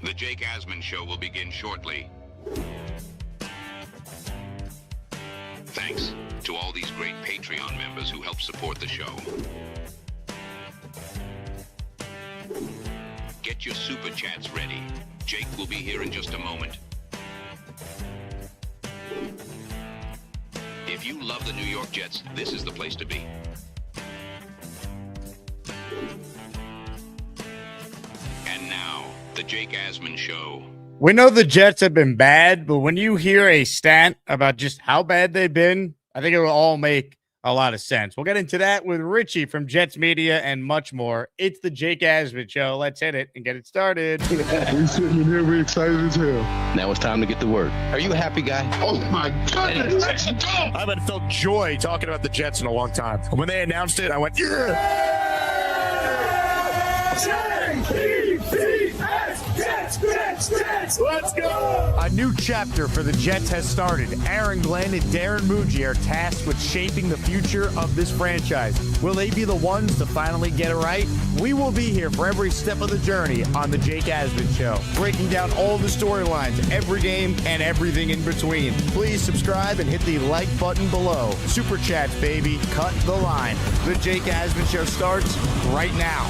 The Jake Asman Show will begin shortly. Thanks to all these great Patreon members who help support the show. Get your super chats ready. Jake will be here in just a moment. If you love the New York Jets, this is the place to be. And now, the Jake Asman Show. We know the Jets have been bad, but when you hear a stat about just how bad they've been, I think it will all make a lot of sense. We'll get into that with Richie from Jets Media and much more. It's the Jake Asman Show. Let's hit it and get it started. We sitting in here, we excited as hell. Now it's time to get to work. Are you a happy guy? Oh my goodness, let's go! I haven't felt joy talking about the Jets in a long time. When they announced it, I went, yeah! Let's go! A new chapter for the Jets has started. Aaron Glenn and Darren Muji are tasked with shaping the future of this franchise. Will they be the ones to finally get it right? We will be here for every step of the journey on the Jake Asman Show, breaking down all the storylines, every game, and everything in between. Please subscribe and hit the like button below. Super chats, baby. Cut the line. The Jake Asman Show starts right now.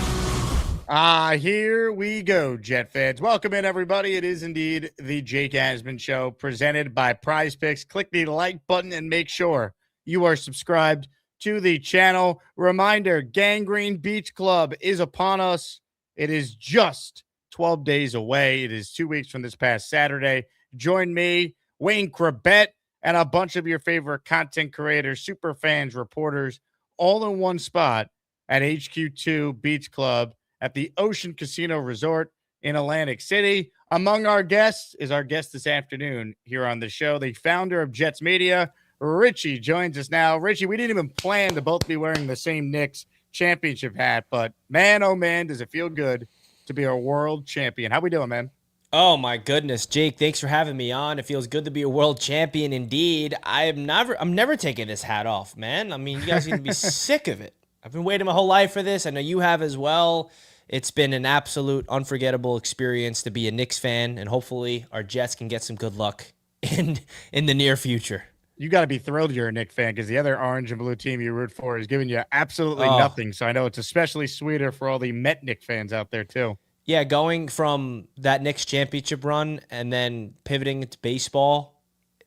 Here we go, Jet fans. Welcome in, everybody. It is indeed the Jake Asman Show presented by PrizePicks. Click the like button and make sure you are subscribed to the channel. Reminder, Gangrene Beach Club is upon us. It is just 12 days away. It is 2 weeks from this past Saturday. Join me, Wayne Crabette, and a bunch of your favorite content creators, super fans, reporters, all in one spot at HQ2 Beach Club at the Ocean Casino Resort in Atlantic City. Among our guests is our guest this afternoon here on the show, the founder of Jets Media, Richie, joins us now. Richie, we didn't even plan to both be wearing the same Knicks championship hat, but man, oh man, does it feel good to be a world champion. How we doing, man? Oh my goodness, Jake, thanks for having me on. It feels good to be a world champion indeed. I'm never taking this hat off, man. I mean, you guys need to be sick of it. I've been waiting my whole life for this. I know you have as well. It's been an absolute unforgettable experience to be a Knicks fan, and hopefully our Jets can get some good luck in the near future. You got to be thrilled you're a Knicks fan because the other orange and blue team you root for is giving you absolutely nothing. So I know it's especially sweeter for all the Met Knicks fans out there too. Yeah, going from that Knicks championship run and then pivoting into baseball,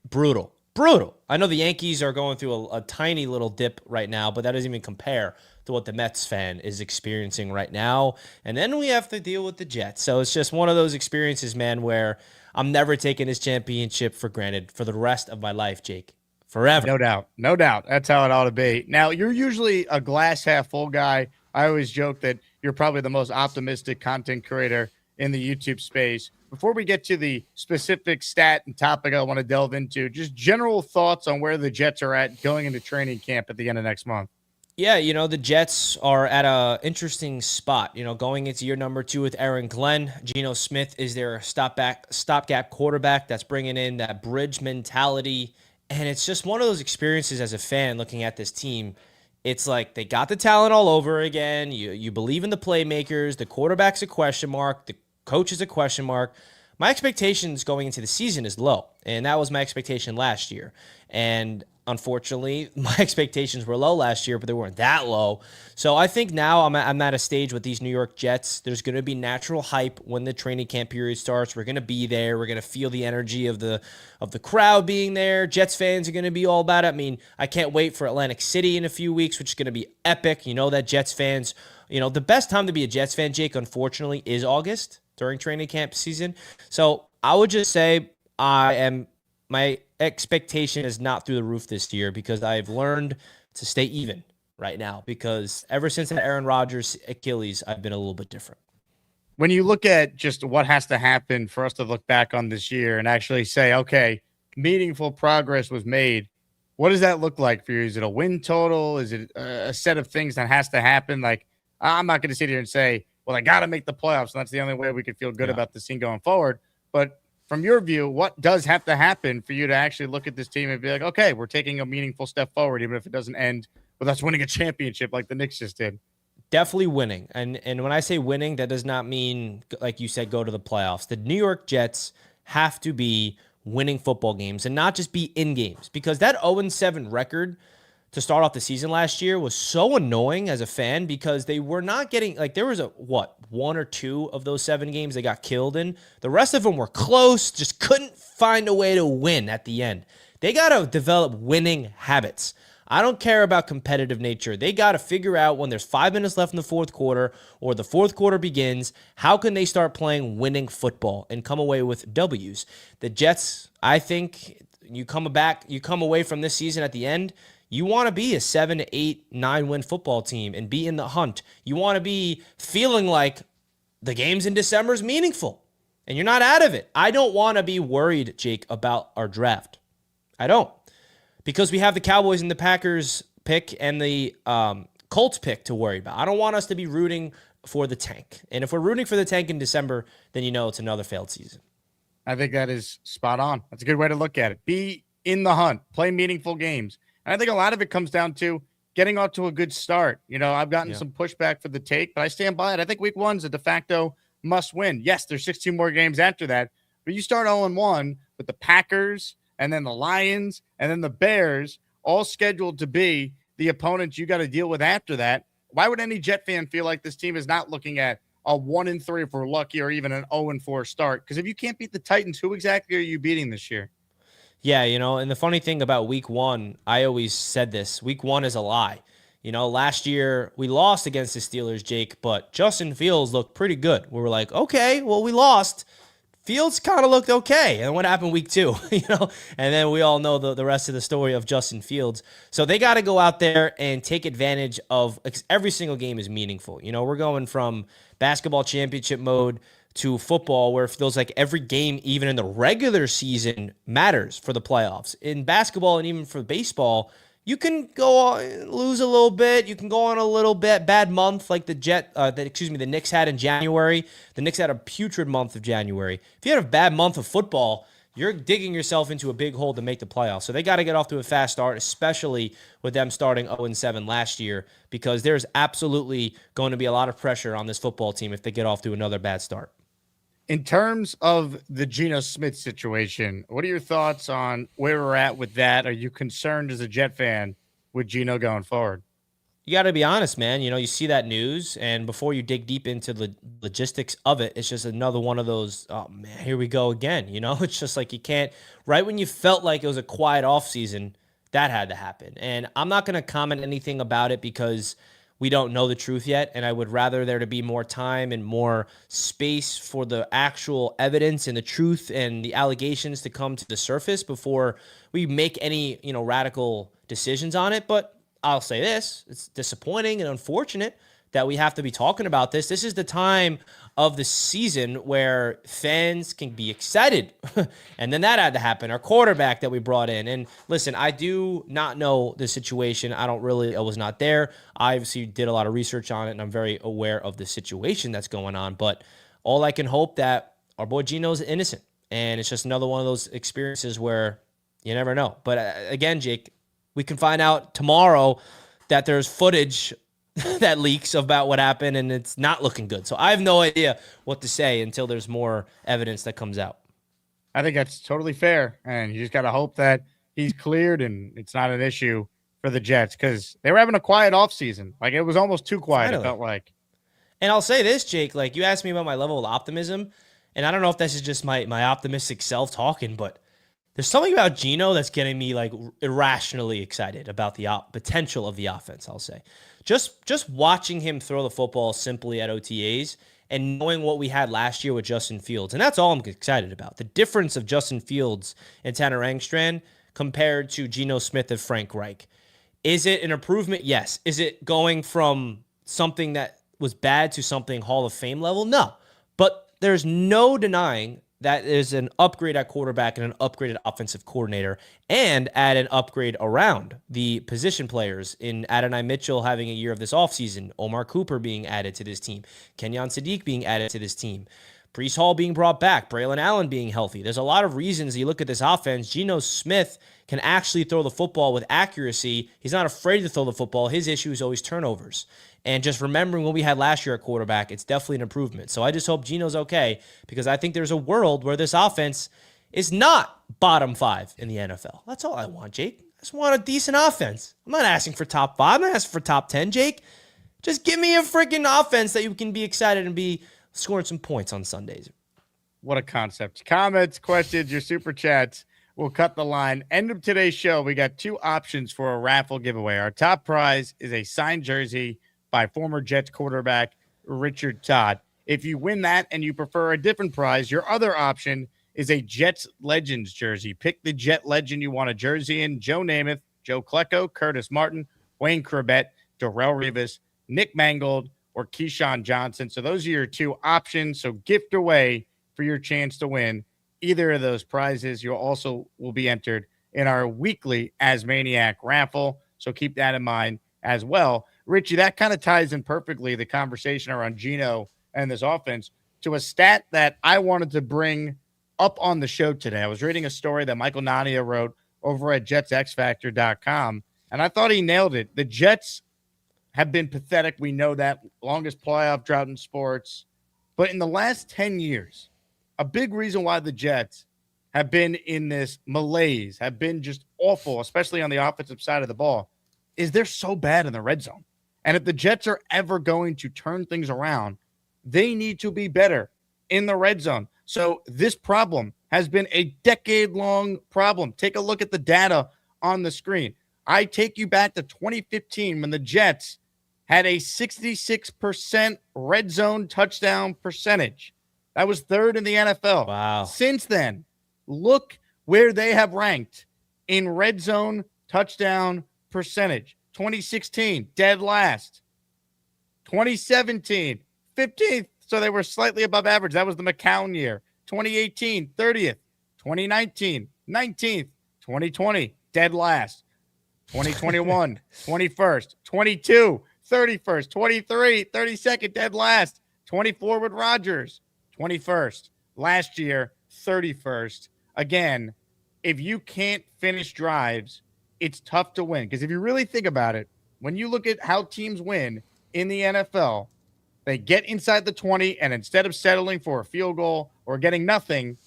brutal. I know the Yankees are going through a tiny little dip right now, but that doesn't even compare to what the Mets fan is experiencing right now. And then we have to deal with the Jets. So it's just one of those experiences, man, where I'm never taking this championship for granted for the rest of my life, Jake. Forever. No doubt. That's how it ought to be. Now, you're usually a glass half full guy. I always joke that you're probably the most optimistic content creator in the YouTube space. Before we get to the specific stat and topic I want to delve into, just general thoughts on where the Jets are at going into training camp at the end of next month. Yeah, the Jets are at an interesting spot. Going into year number 2 with Aaron Glenn, Geno Smith is their stopgap quarterback that's bringing in that bridge mentality. And it's just one of those experiences as a fan looking at this team. It's like they got the talent all over again. You believe in the playmakers. The quarterback's a question mark. The coach is a question mark. My expectations going into the season is low, and that was my expectation last year. And unfortunately, my expectations were low last year, but they weren't that low. So I think now I'm at a stage with these New York Jets. There's going to be natural hype when the training camp period starts. We're going to be there. We're going to feel the energy of the crowd being there. Jets fans are going to be all about it. I mean, I can't wait for Atlantic City in a few weeks, which is going to be epic. You know that Jets fans, the best time to be a Jets fan, Jake, unfortunately, is August during training camp season. So I would just say my expectation is not through the roof this year because I've learned to stay even right now because ever since that Aaron Rodgers Achilles, I've been a little bit different. When you look at just what has to happen for us to look back on this year and actually say, okay, meaningful progress was made, what does that look like for you? Is it a win total? Is it a set of things that has to happen? Like, I'm not going to sit here and say, well, I got to make the playoffs, and that's the only way we could feel good about this team going forward. But from your view, what does have to happen for you to actually look at this team and be like, okay, we're taking a meaningful step forward, even if it doesn't end with us winning a championship like the Knicks just did? definitely winning. And when I say winning, that does not mean, like you said, go to the playoffs. The New York Jets have to be winning football games and not just be in games, because that 0-7 record to start off the season last year was so annoying as a fan, because they were not getting, like, there was one or two of those 7 games they got killed in. The rest of them were close, just couldn't find a way to win at the end. They got to develop winning habits. I don't care about competitive nature. They got to figure out when there's 5 minutes left in the fourth quarter or the fourth quarter begins, how can they start playing winning football and come away with W's? The Jets, I think you come away from this season at the end, you want to be a 7, 8, 9 win football team and be in the hunt. You want to be feeling like the games in December is meaningful and you're not out of it. I don't want to be worried, Jake, about our draft. I don't. Because we have the Cowboys and the Packers pick and the Colts pick to worry about. I don't want us to be rooting for the tank. And if we're rooting for the tank in December, then you know it's another failed season. I think that is spot on. That's a good way to look at it. Be in the hunt, play meaningful games. And I think a lot of it comes down to getting off to a good start. You know, I've gotten some pushback for the take, but I stand by it. I think week 1's a de facto must win. Yes, there's 16 more games after that, but you start 0-1 with the Packers and then the Lions and then the Bears, all scheduled to be the opponents you got to deal with after that. Why would any Jet fan feel like this team is not looking at a 1-3 if we're lucky, or even an 0-4 start? Because if you can't beat the Titans, who exactly are you beating this year? Yeah, you know, and the funny thing about week 1, I always said this, week 1 is a lie. You know, last year we lost against the Steelers, Jake, but Justin Fields looked pretty good. We were like, okay, well, we lost. Fields kind of looked okay. And what happened week 2, you know? And then we all know the rest of the story of Justin Fields. So they got to go out there and take advantage of every single game is meaningful. You know, we're going from basketball championship mode to football, where it feels like every game, even in the regular season, matters for the playoffs. In basketball and even for baseball, you can lose a little bit. You can go on a little bit bad month, like the Knicks had in January. The Knicks had a putrid month of January. If you had a bad month of football, you're digging yourself into a big hole to make the playoffs. So they got to get off to a fast start, especially with them starting 0-7 last year, because there's absolutely going to be a lot of pressure on this football team if they get off to another bad start. In terms of the Geno Smith situation, what are your thoughts on where we're at with that? Are you concerned as a Jet fan with Geno going forward? You got to be honest, man. You know, you see that news, and before you dig deep into the logistics of it, it's just another one of those, oh, man, here we go again. You know, it's just like you can't, right when you felt like it was a quiet offseason, that had to happen. And I'm not going to comment anything about it because we don't know the truth yet, and I would rather there to be more time and more space for the actual evidence and the truth and the allegations to come to the surface before we make any, you know, radical decisions on it. But I'll say this, it's disappointing and unfortunate that we have to be talking about this. This is the time of the season where fans can be excited. And then that had to happen. Our quarterback that we brought in. And listen, I do not know the situation. I was not there. I obviously did a lot of research on it, and I'm very aware of the situation that's going on. But all I can hope that our boy Geno's innocent. And it's just another one of those experiences where you never know. But again, Jake, we can find out tomorrow that there's footage that leaks about what happened, and it's not looking good. So I have no idea what to say until there's more evidence that comes out. I think that's totally fair, and you just got to hope that he's cleared and it's not an issue for the Jets, because they were having a quiet offseason. Like, it was almost too quiet, Finally. It felt like. And I'll say this, Jake, like, you asked me about my level of optimism, and I don't know if this is just my optimistic self talking, but there's something about Geno that's getting me, like, irrationally excited about the potential of the offense, I'll say. Just watching him throw the football simply at OTAs and knowing what we had last year with Justin Fields. And that's all I'm excited about. The difference of Justin Fields and Tanner Engstrand compared to Geno Smith and Frank Reich. Is it an improvement? Yes. Is it going from something that was bad to something Hall of Fame level? No. But there's no denying that is an upgrade at quarterback and an upgraded offensive coordinator, and add an upgrade around the position players in Adonai Mitchell having a year of this offseason, Omar Cooper being added to this team, Kenyon Sadiq being added to this team. Breece Hall being brought back, Braylon Allen being healthy. There's a lot of reasons you look at this offense. Geno Smith can actually throw the football with accuracy. He's not afraid to throw the football. His issue is always turnovers. And just remembering what we had last year at quarterback, it's definitely an improvement. So I just hope Geno's okay, because I think there's a world where this offense is not bottom 5 in the NFL. That's all I want, Jake. I just want a decent offense. I'm not asking for top 5. I'm not asking for top 10, Jake. Just give me a freaking offense that you can be excited and be scoring some points on Sundays. What a concept. Comments, questions, your super chats. We'll cut the line. End of today's show, we got 2 options for a raffle giveaway. Our top prize is a signed jersey by former Jets quarterback Richard Todd. If you win that and you prefer a different prize, your other option is a Jets Legends jersey. Pick the Jet Legend you want a jersey in. Joe Namath, Joe Klecko, Curtis Martin, Wayne Corbett, Darrell Rivas, Nick Mangold, or Keyshawn Johnson. So those are your 2 options. So gift away for your chance to win either of those prizes. You also will be entered in our weekly Asmaniac raffle. So keep that in mind as well. Richie, that kind of ties in perfectly the conversation around Geno and this offense to a stat that I wanted to bring up on the show today. I was reading a story that Michael Nania wrote over at JetsXFactor.com, and I thought he nailed it. The Jets have been pathetic. We know that. Longest playoff drought in sports. But in the last 10 years, a big reason why the Jets have been in this malaise, have been just awful, especially on the offensive side of the ball, is they're so bad in the red zone. And if the Jets are ever going to turn things around, they need to be better in the red zone. So this problem has been a decade-long problem. Take a look at the data on the screen. I take you back to 2015 when the Jets had a 66% red zone touchdown percentage. That was 3rd in the NFL. Wow. Since then, look where they have ranked in red zone touchdown percentage. 2016, dead last. 2017, 15th. So they were slightly above average. That was the McCown year. 2018, 30th. 2019, 19th. 2020, dead last. 2021, 21st. 22, 31st. 23, 32nd, dead last. 24 with Rodgers, 21st. Last year, 31st. Again, if you can't finish drives, it's tough to win. Because if you really think about it, when you look at how teams win in the NFL, they get inside the 20, and instead of settling for a field goal or getting nothing,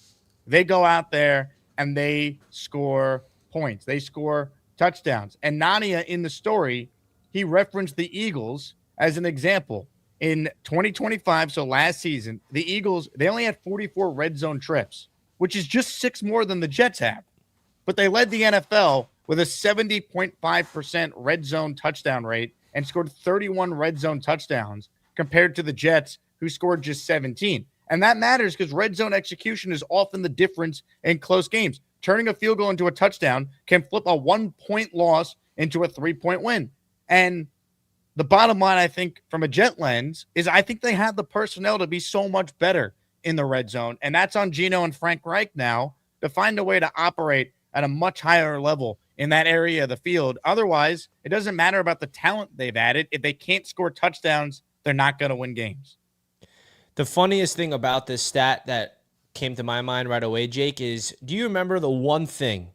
they go out there and they score points. They score touchdowns. And Nania, in the story, he referenced the Eagles as an example. In 2025, so last season, the Eagles, they only had 44 red zone trips, which is just 6 more than the Jets have. But they led the NFL with a 70.5% red zone touchdown rate and scored 31 red zone touchdowns compared to the Jets, who scored just 17. And that matters because red zone execution is often the difference in close games. Turning a field goal into a touchdown can flip a 1-point loss into a 3-point win. And the bottom line, I think, from a Jet lens, is I think they have the personnel to be so much better in the red zone. And that's on Geno and Frank Reich now to find a way to operate at a much higher level in that area of the field. Otherwise, it doesn't matter about the talent they've added. If they can't score touchdowns, they're not going to win games. The funniest thing about this stat that came to my mind right away, Jake, is do you remember the one thing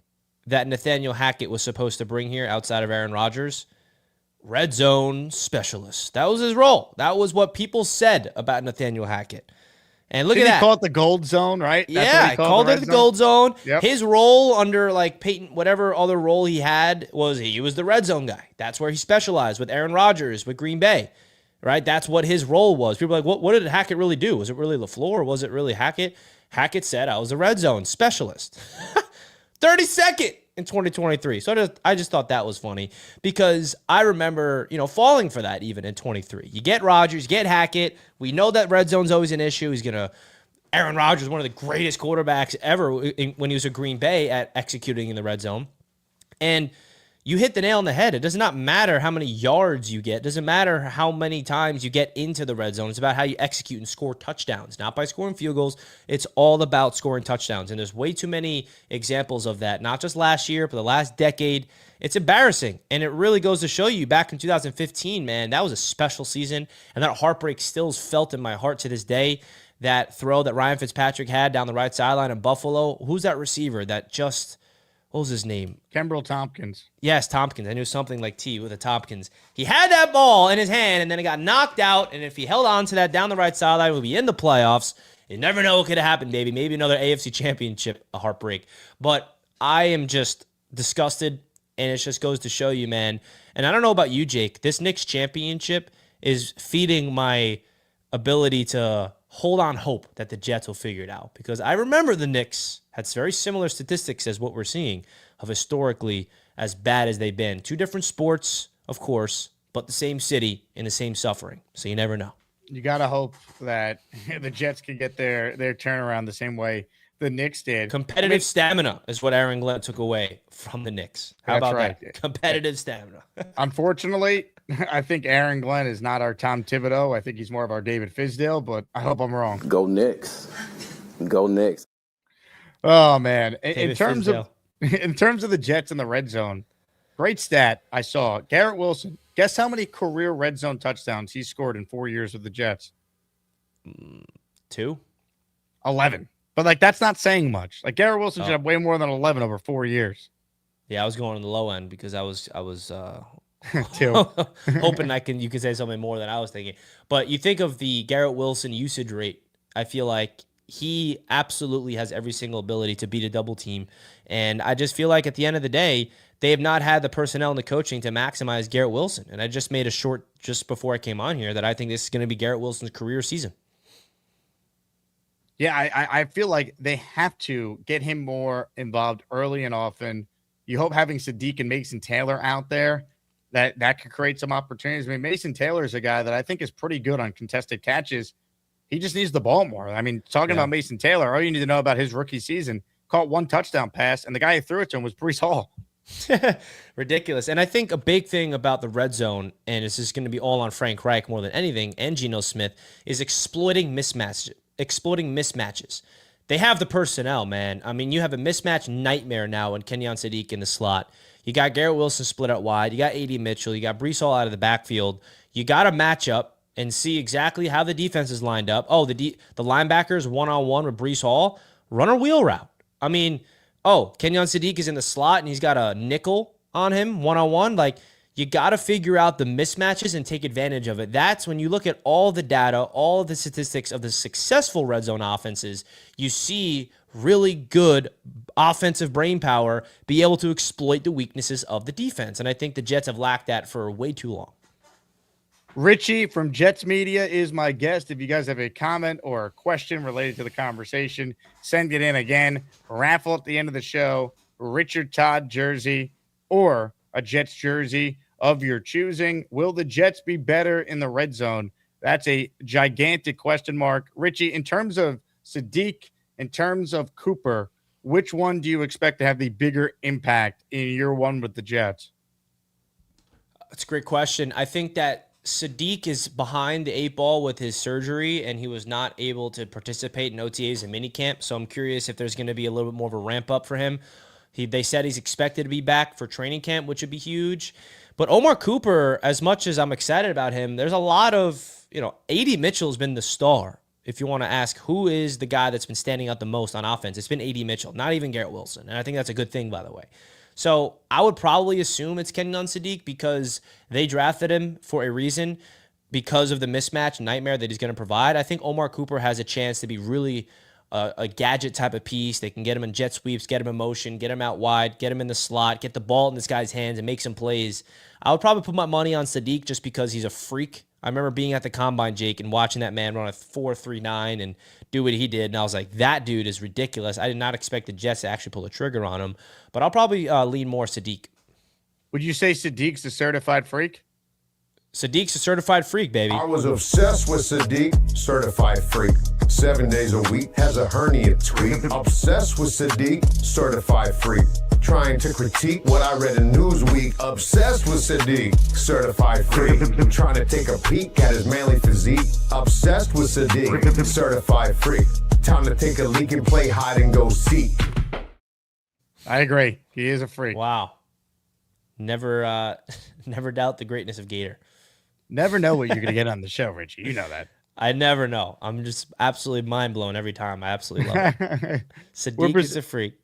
that Nathaniel Hackett was supposed to bring here outside of Aaron Rodgers? Red zone specialist. That was his role. That was what people said about Nathaniel Hackett. And look at that. He called it the gold zone, right? That's he called it the gold zone. Yep. His role under like Peyton, whatever other role he had, was he was the red zone guy. That's where he specialized with Aaron Rodgers, with Green Bay, right? That's what his role was. People are like, what did Hackett really do? Was it really LaFleur or was it really Hackett? Hackett said, I was a red zone specialist. 32nd in 2023. So I just thought that was funny because I remember, falling for that even in 23. You get Rodgers, you get Hackett. We know that red zone's always an issue. Aaron Rodgers, one of the greatest quarterbacks ever when he was at Green Bay at executing in the red zone. And you hit the nail on the head. It does not matter how many yards you get. It doesn't matter how many times you get into the red zone. It's about how you execute and score touchdowns, not by scoring field goals. It's all about scoring touchdowns. And there's way too many examples of that, not just last year, but the last decade. It's embarrassing. And it really goes to show you back in 2015, man, that was a special season. And that heartbreak still is felt in my heart to this day. that throw that Ryan Fitzpatrick had down the right sideline in Buffalo. Who's that receiver that just, what was his name? Kimbrel Tompkins. Yes, Tompkins. I knew something like T with a Tompkins. He had that ball in his hand, and then it got knocked out, and if he held on to that down the right sideline, we'll be in the playoffs. You never know what could have happened, baby. Maybe another AFC championship, a heartbreak. But I am just disgusted, and it just goes to show you, man. And I don't know about you, Jake. This Knicks championship is feeding my ability to hold on hope that the Jets will figure it out. Because I remember the Knicks had very similar statistics as what we're seeing of historically as bad as they've been. Two different sports, of course, but the same city in the same suffering. So you never know. You got to hope that the Jets can get their turnaround the same way the Knicks did. Competitive stamina is what Aaron Glenn took away from the Knicks. How about that? Competitive stamina. Unfortunately, I think Aaron Glenn is not our Tom Thibodeau. I think he's more of our David Fizdale, but I hope I'm wrong. Go Knicks. Go Knicks. Oh, man. In terms Fizdale. of the Jets in the red zone, great stat I saw. Garrett Wilson, guess how many career red zone touchdowns he scored in 4 years with the Jets? 2? 11. But, like, that's not saying much. Like, Garrett Wilson should have way more than 11 over 4 years. Yeah, I was going on the low end because I was 2. hoping you could say something more than I was thinking. But you think of the Garrett Wilson usage rate, I feel like he absolutely has every single ability to beat a double team. And I just feel like at the end of the day, they have not had the personnel and the coaching to maximize Garrett Wilson. And I just made a short just before I came on here that I think this is going to be Garrett Wilson's career season. Yeah, I feel like they have to get him more involved early and often. You hope having Sadiq and Mason Taylor out there that could create some opportunities. I mean, Mason Taylor is a guy that I think is pretty good on contested catches. He just needs the ball more. I mean, talking about Mason Taylor, all you need to know about his rookie season, caught 1 touchdown pass, and the guy who threw it to him was Breece Hall. Ridiculous. And I think a big thing about the red zone, and this is going to be all on Frank Reich more than anything, and Geno Smith, is exploiting mismatches. They have the personnel, man. I mean, you have a mismatch nightmare now in Kenyon Sadiq in the slot. You got Garrett Wilson split out wide. You got A.D. Mitchell. You got Breece Hall out of the backfield. You got to match up and see exactly how the defense is lined up. Oh, the linebackers one-on-one with Breece Hall. Run a wheel route. I mean, Kenyon Sadiq is in the slot and he's got a nickel on him one-on-one. Like, you got to figure out the mismatches and take advantage of it. That's when you look at all the data, all the statistics of the successful red zone offenses, you see really good offensive brain power be able to exploit the weaknesses of the defense. And I think the Jets have lacked that for way too long. Richie from Jets Media is my guest. If you guys have a comment or a question related to the conversation, send it in again. Raffle at the end of the show, Richard Todd jersey or a Jets jersey of your choosing. Will the Jets be better in the red zone? That's a gigantic question mark. Richie, in terms of Sadiq, in terms of Cooper, which one do you expect to have the bigger impact in year one with the Jets? That's a great question. I think that Sadiq is behind the 8 ball with his surgery, and he was not able to participate in OTAs and minicamp. So I'm curious if there's going to be a little bit more of a ramp up for him. They said he's expected to be back for training camp, which would be huge. But Omar Cooper, as much as I'm excited about him, there's a lot of, A.D. Mitchell's been the star. If you want to ask who is the guy that's been standing out the most on offense, it's been A.D. Mitchell, not even Garrett Wilson. And I think that's a good thing, by the way. So I would probably assume it's Kenyon Sadiq because they drafted him for a reason, because of the mismatch nightmare that he's going to provide. I think Omar Cooper has a chance to be really a gadget type of piece. They can get him in jet sweeps, get him in motion, get him out wide, get him in the slot, get the ball in this guy's hands and make some plays. I would probably put my money on Sadiq just because he's a freak. I remember being at the combine, Jake, and watching that man run a 4.39 and do what he did. And I was like, that dude is ridiculous. I did not expect the Jets to actually pull the trigger on him. But I'll probably lean more Sadiq. Would you say Sadiq's a certified freak? Sadiq's a certified freak, baby. I was obsessed with Sadiq, certified freak. 7 days a week, has a hernia tweak. Obsessed with Sadiq, certified freak. Trying to critique what I read in Newsweek. Obsessed with Sadiq, certified freak. Trying to take a peek at his manly physique. Obsessed with Sadiq, certified freak. Time to take a leak and play hide and go seek. I agree. He is a freak. Wow. Never doubt the greatness of Gator. Never know what you're going to get on the show, Richie. You know that. I never know. I'm just absolutely mind blown every time. I absolutely love it. Sadiq is a freak.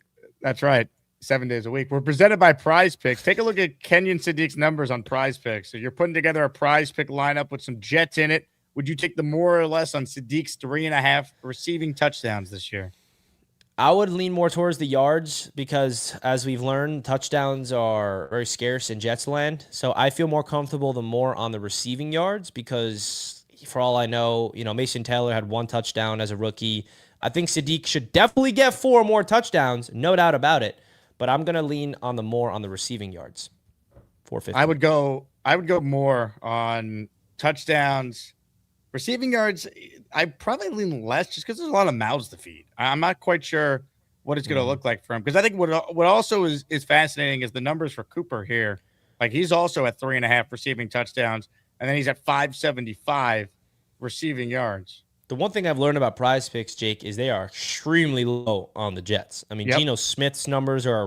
That's right. 7 days a week. We're presented by PrizePicks. Take a look at Kenyon Sadiq's numbers on PrizePicks. So you're putting together a PrizePick lineup with some Jets in it. Would you take the more or less on Sadiq's 3.5 receiving touchdowns this year? I would lean more towards the yards because, as we've learned, touchdowns are very scarce in Jets land. So I feel more comfortable the more on the receiving yards because, for all I know, Mason Taylor had 1 touchdown as a rookie. I think Sadiq should definitely get 4 more touchdowns, no doubt about it. But I'm gonna lean on the more on the receiving yards. 450. I would go more on touchdowns. Receiving yards, I probably lean less just because there's a lot of mouths to feed. I'm not quite sure what it's going to look like for him because I think what also is fascinating is the numbers for Cooper here. Like he's also at 3.5 receiving touchdowns, and then he's at 575 receiving yards. The one thing I've learned about PrizePicks, Jake, is they are extremely low on the Jets. I mean, Geno Smith's numbers are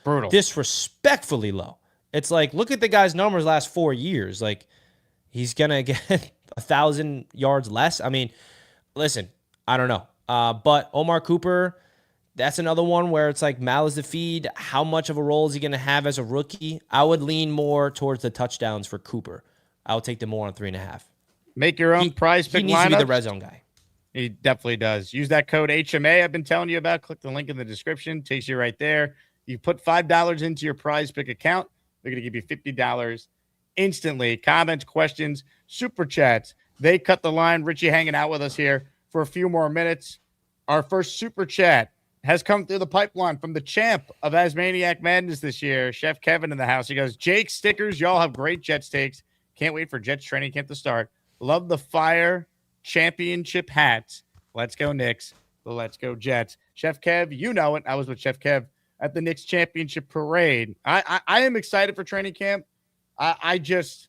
brutal, disrespectfully low. It's like, look at the guy's numbers last 4 years. Like he's going to get 1,000 yards less. I mean, listen, I don't know. But Omar Cooper, that's another one where it's like mouths to feed. How much of a role is he going to have as a rookie? I would lean more towards the touchdowns for Cooper. I would take the more on 3.5. Make your own PrizePick lineup. He needs to be the red zone guy. He definitely does. Use that code HMA I've been telling you about. Click the link in the description. Takes you right there. You put $5 into your PrizePick account. They're going to give you $50 instantly. Comments, questions, super chats. They cut the line. Richie hanging out with us here for a few more minutes. Our first super chat has come through the pipeline from the champ of Asmaniac Madness this year, Chef Kevin in the house. He goes, Jake, stickers. Y'all have great Jets takes. Can't wait for Jets training camp to start. Love the Fire Championship hats. Let's go, Knicks. Let's go, Jets. Chef Kev, you know it. I was with Chef Kev at the Knicks Championship Parade. I am excited for training camp. I just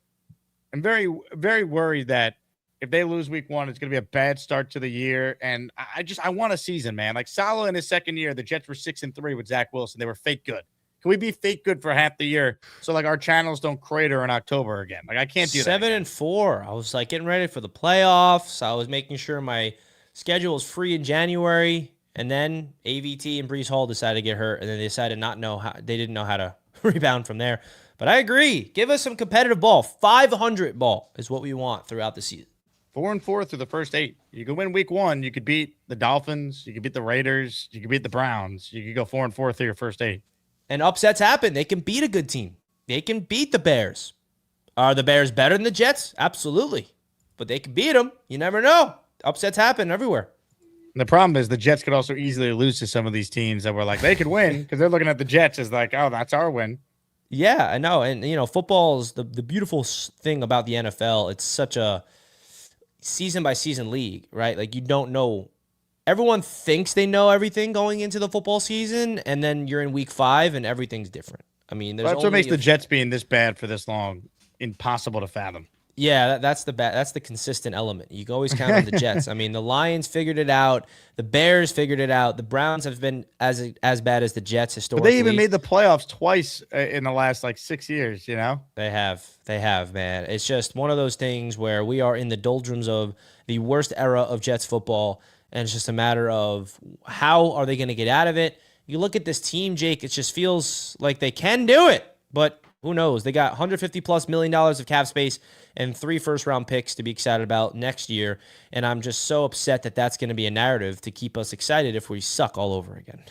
am very, very worried that if they lose week 1, it's going to be a bad start to the year. And I want a season, man. Like Saleh in his second year, the Jets were 6-3 with Zach Wilson. They were fake good. Can we be fake good for half the year so like our channels don't crater in October again? Like I can't do that. 7-4. I was like getting ready for the playoffs. I was making sure my schedule was free in January, and then AVT and Breece Hall decided to get hurt, and then they decided they didn't know how to rebound from there. But I agree. Give us some competitive ball. 500 ball is what we want throughout the season. 4-4 through the first 8. You could win week 1. You could beat the Dolphins. You could beat the Raiders. You could beat the Browns. You could go 4-4 through your first 8. And upsets happen. They can beat a good team. They can beat the Bears. Are the Bears better than the Jets? Absolutely. But they can beat them. You never know. Upsets happen everywhere. And the problem is the Jets could also easily lose to some of these teams that were like, they could win because they're looking at the Jets as like, oh, that's our win. Yeah, I know. And, football is the beautiful thing about the NFL. It's such a season-by-season league, right? Like, you don't know. Everyone thinks they know everything going into the football season, and then you're in week 5, and everything's different. I mean, that's what makes the Jets being this bad for this long impossible to fathom. Yeah, that's the consistent element. You can always count on the Jets. I mean, the Lions figured it out. The Bears figured it out. The Browns have been as bad as the Jets historically. But they even made the playoffs twice in the last 6 years, They have, man. It's just one of those things where we are in the doldrums of the worst era of Jets football, and it's just a matter of how are they going to get out of it. You look at this team, Jake, it just feels like they can do it, but who knows? They got $150+ million of cap space and 3 first-round picks to be excited about next year, and I'm just so upset that that's going to be a narrative to keep us excited if we suck all over again.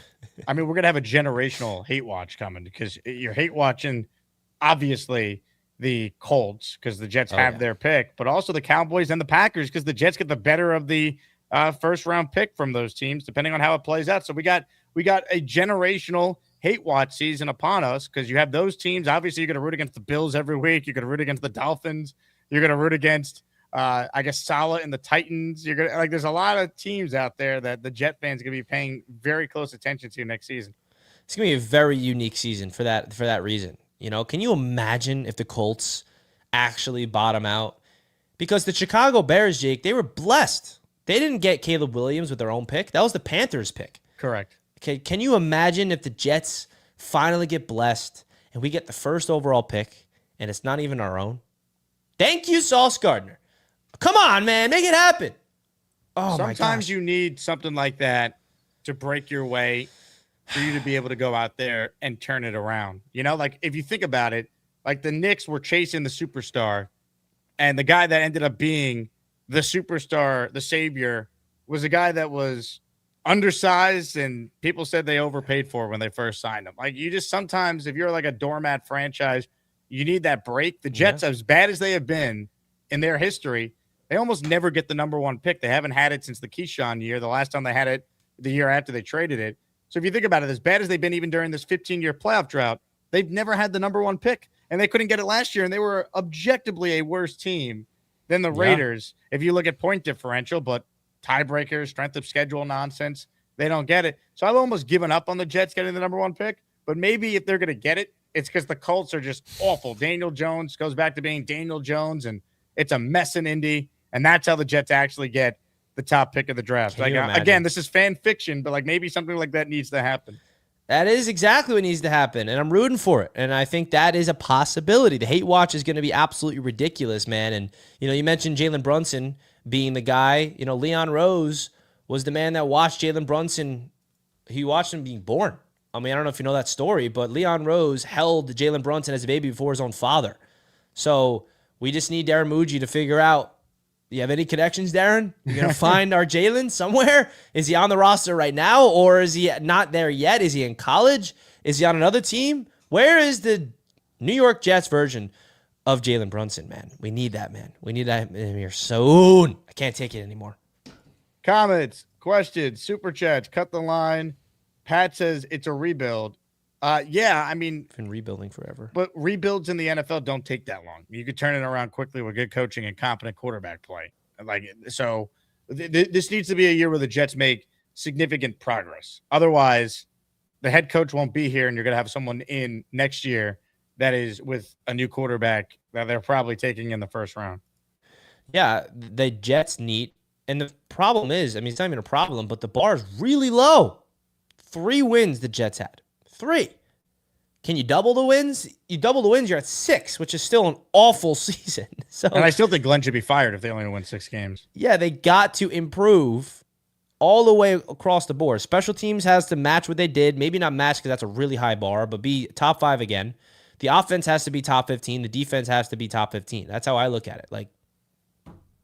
I mean, we're going to have a generational hate watch coming because you're hate watching, obviously, the Colts because the Jets have their pick, but also the Cowboys and the Packers because the Jets get the better of the first-round pick from those teams, depending on how it plays out. So we got a generational hate watch season upon us because you have those teams. Obviously, you're going to root against the Bills every week. You're going to root against the Dolphins. You're going to root against, I guess, Saleh and the Titans. You're going to there's a lot of teams out there that the Jet fans are going to be paying very close attention to next season. It's going to be a very unique season for that reason. Can you imagine if the Colts actually bottom out? Because the Chicago Bears, Jake, they were blessed. They didn't get Caleb Williams with their own pick. That was the Panthers' pick. Correct. Okay, can you imagine if the Jets finally get blessed and we get the first overall pick and it's not even our own? Thank you, Sauce Gardner. Come on, man. Make it happen. Oh, Sometimes you need something like that to break your way for you to be able to go out there and turn it around. You know, like if you think about it, like the Knicks were chasing the superstar, and the guy that ended up being the superstar, the savior, was a guy that was undersized and people said they overpaid for when they first signed him. Like you just sometimes, if you're like a doormat franchise, you need that break. The Jets, as bad as they have been in their history, they almost never get the number one pick. They haven't had it since the Keyshawn year. The last time they had it, the year after they traded it. So if you think about it, as bad as they've been even during this 15-year playoff drought, they've never had the number one pick. And they couldn't get it last year, and they were objectively a worse team than the Raiders if you look at point differential, but tiebreakers, strength of schedule nonsense, they don't get it. So I've almost given up on the Jets getting the number one pick, but maybe if they're going to get it, it's because the Colts are just awful. Daniel Jones goes back to being Daniel Jones, and it's a mess in Indy, and that's how the Jets actually get the top pick of the draft. Like, again, this is fan fiction, but like maybe something like that needs to happen. That is exactly what needs to happen, and I'm rooting for it. And I think that is a possibility. The hate watch is going to be absolutely ridiculous, man. And, you mentioned Jalen Brunson being the guy. Leon Rose was the man that watched Jalen Brunson. He watched him being born. I mean, I don't know if you know that story, but Leon Rose held Jalen Brunson as a baby before his own father. So we just need Darren Muji to figure out, you have any connections, Darren? You're going to find our Jalen somewhere? Is he on the roster right now, or is he not there yet? Is he in college? Is he on another team? Where is the New York Jets version of Jalen Brunson, man? We need that, man. We need that in here soon. I can't take it anymore. Comments, questions, super chats, cut the line. Pat says it's a rebuild. Yeah, I mean, been rebuilding forever. But rebuilds in the NFL don't take that long. You could turn it around quickly with good coaching and competent quarterback play. This needs to be a year where the Jets make significant progress. Otherwise, the head coach won't be here, and you're going to have someone in next year that is with a new quarterback that they're probably taking in the first round. Yeah, the Jets need, and the problem is, I mean, it's not even a problem, but the bar is really low. 3 wins the Jets had. 3. Can you double the wins? You double the wins, you're at 6, which is still an awful season. And I still think Glenn should be fired if they only win 6 games. Yeah, they got to improve all the way across the board. Special teams has to match what they did. Maybe not match because that's a really high bar, but be top 5 again. The offense has to be top 15. The defense has to be top 15. That's how I look at it.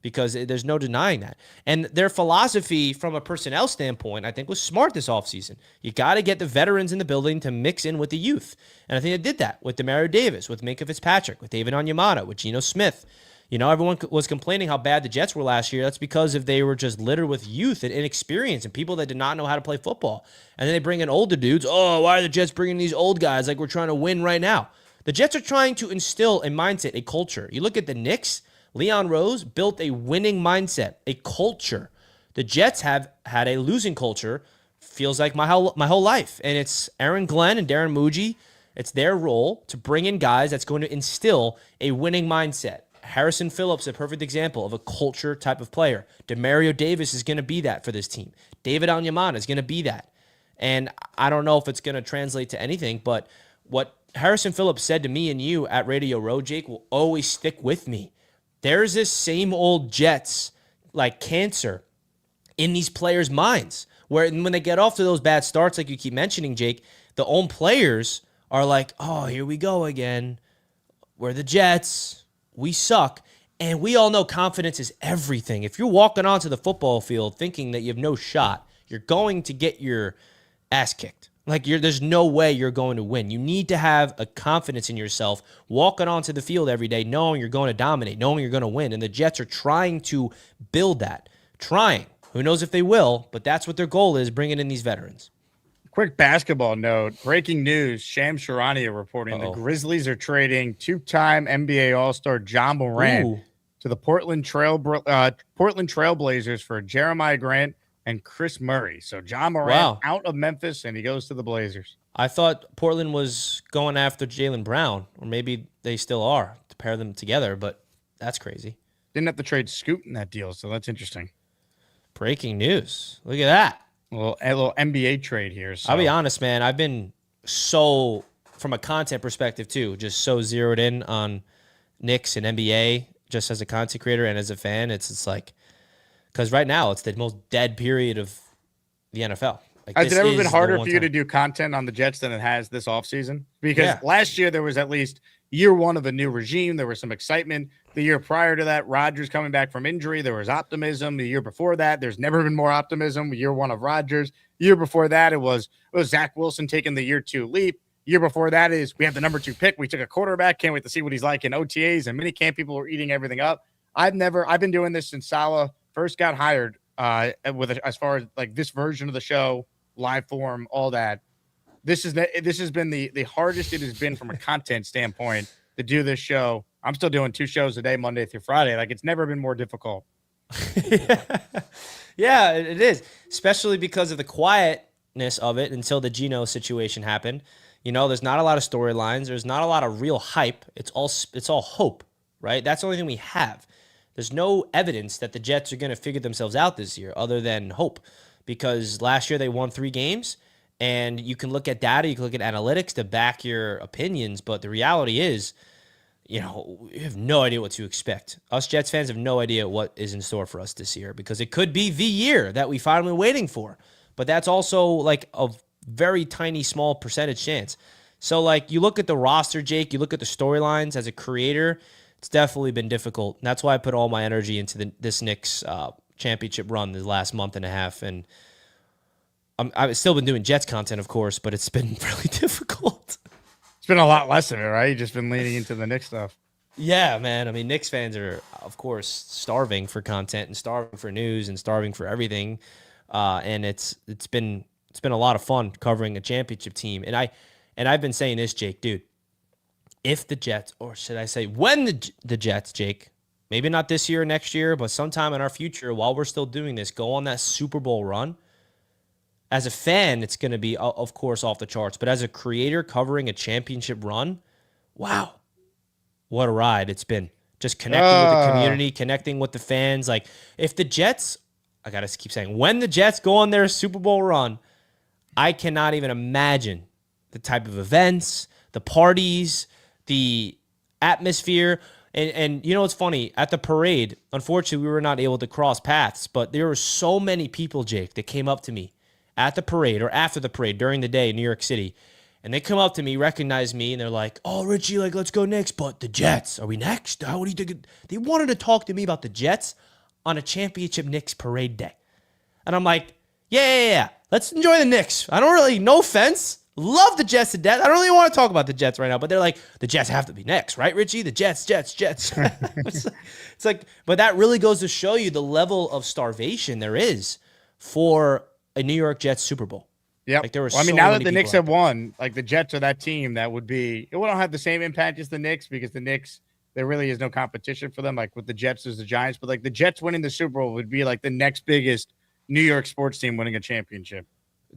Because there's no denying that. And their philosophy from a personnel standpoint, I think, was smart this offseason. You got to get the veterans in the building to mix in with the youth. And I think they did that with Demario Davis, with Minkah Fitzpatrick, with David Onyemata, with Geno Smith. Everyone was complaining how bad the Jets were last year. That's because they were just littered with youth and inexperience and people that did not know how to play football. And then they bring in older dudes. Oh, why are the Jets bringing these old guys like we're trying to win right now? The Jets are trying to instill a mindset, a culture. You look at the Knicks, Leon Rose built a winning mindset, a culture. The Jets have had a losing culture, feels like my whole life. And it's Aaron Glenn and Darren Muji. It's their role to bring in guys that's going to instill a winning mindset. Harrison Phillips, a perfect example of a culture type of player. Demario Davis is going to be that for this team. David Onyemata is going to be that. And I don't know if it's going to translate to anything, but what Harrison Phillips said to me and you at Radio Row, Jake, will always stick with me. There's this same old Jets, like cancer, in these players' minds, where when they get off to those bad starts, like you keep mentioning, Jake, the own players are like, oh, here we go again. We're the Jets. We suck. And we all know confidence is everything. If you're walking onto the football field thinking that you have no shot, you're going to get your ass kicked. There's no way you're going to win. You need to have a confidence in yourself walking onto the field every day, knowing you're going to dominate, knowing you're going to win. And the Jets are trying to build that. Trying. Who knows if they will, but that's what their goal is, bringing in these veterans. Quick basketball note. Breaking news. Shams Charania reporting the Grizzlies are trading 2-time NBA All-Star John Morant to the Portland Trailblazers for Jeremiah Grant and Chris Murray. So John Morant out of Memphis, and he goes to the Blazers. I thought Portland was going after Jaylen Brown, or maybe they still are, to pair them together, but that's crazy. Didn't have to trade Scoot in that deal, so that's interesting. Breaking news. Look at that. A little NBA trade here. So. I'll be honest, man. I've been so, from a content perspective too, just so zeroed in on Knicks and NBA just as a content creator and as a fan. It's like, because right now it's the most dead period of the NFL. Like, has it ever been harder for you time to do content on the Jets than it has this offseason? Because Yeah. last year there was at least year one of a new regime. There was some excitement. The year prior to that, Rodgers coming back from injury, there was optimism. The year before that, there's never been more optimism. Year one of Rodgers. Year before that, it was Zach Wilson taking the year 2 leap. Year before that is we have the number 2 pick. We took a quarterback. Can't wait to see what he's like in OTAs and minicamp. People were eating everything up. I've been doing this since Saleh first got hired. As far as like this version of the show, live form, all that. This has been the hardest it has been from a content standpoint to do this show. I'm still doing 2 shows a day, Monday through Friday. Like, it's never been more difficult. Yeah, it is, especially because of the quietness of it until the Geno situation happened. You know, there's not a lot of storylines. There's not a lot of real hype. It's all hope, right? That's the only thing we have. There's no evidence that the Jets are going to figure themselves out this year other than hope, because last year they won 3 games, and you can look at data, you can look at analytics to back your opinions, but the reality is, you know, we have no idea what to expect. Us Jets fans have no idea what is in store for us this year, because it could be the year that we finally waiting for. But that's also like a very tiny, small percentage chance. So, like, you look at the roster, Jake, you look at the storylines as a creator, it's definitely been difficult. And that's why I put all my energy into this Knicks championship run the last month and a half. And I've still been doing Jets content, of course, but it's been really difficult. It's been a lot less of it, right? You've just been leaning into the Knicks stuff. Yeah, man. I mean, Knicks fans are, of course, starving for content and starving for news and starving for everything. And it's been a lot of fun covering a championship team. And I've been saying this, Jake, dude. If the Jets, or should I say when the Jets, Jake, maybe not this year or next year, but sometime in our future, while we're still doing this, go on that Super Bowl run, as a fan, it's going to be, of course, off the charts. But as a creator covering a championship run, wow, what a ride it's been. Just connecting with the community, connecting with the fans. Like, if the Jets, I got to keep saying, when the Jets go on their Super Bowl run, I cannot even imagine the type of events, the parties, the atmosphere. And you know what's funny? At the parade, unfortunately, we were not able to cross paths, but there were so many people, Jake, that came up to me at the parade or after the parade during the day in New York City. And they come up to me, recognize me, and they're like, "Oh, Richie, like, let's go Knicks, but the Jets, are we next? What do you think?" They wanted to talk to me about the Jets on a championship Knicks parade day. And I'm like, yeah. Let's enjoy the Knicks. I don't really, no offense, love the Jets to death. I don't really want to talk about the Jets right now, but they're like, the Jets have to be next, right, Richie? The Jets. It's like, but that really goes to show you the level of starvation there is for a New York Jets Super Bowl. Yeah. Like, there were now that the Knicks have won, like, the Jets are that team that would be, it won't have the same impact as the Knicks, because the Knicks, there really is no competition for them. Like, with the Jets, there's the Giants, but like the Jets winning the Super Bowl would be like the next biggest New York sports team winning a championship.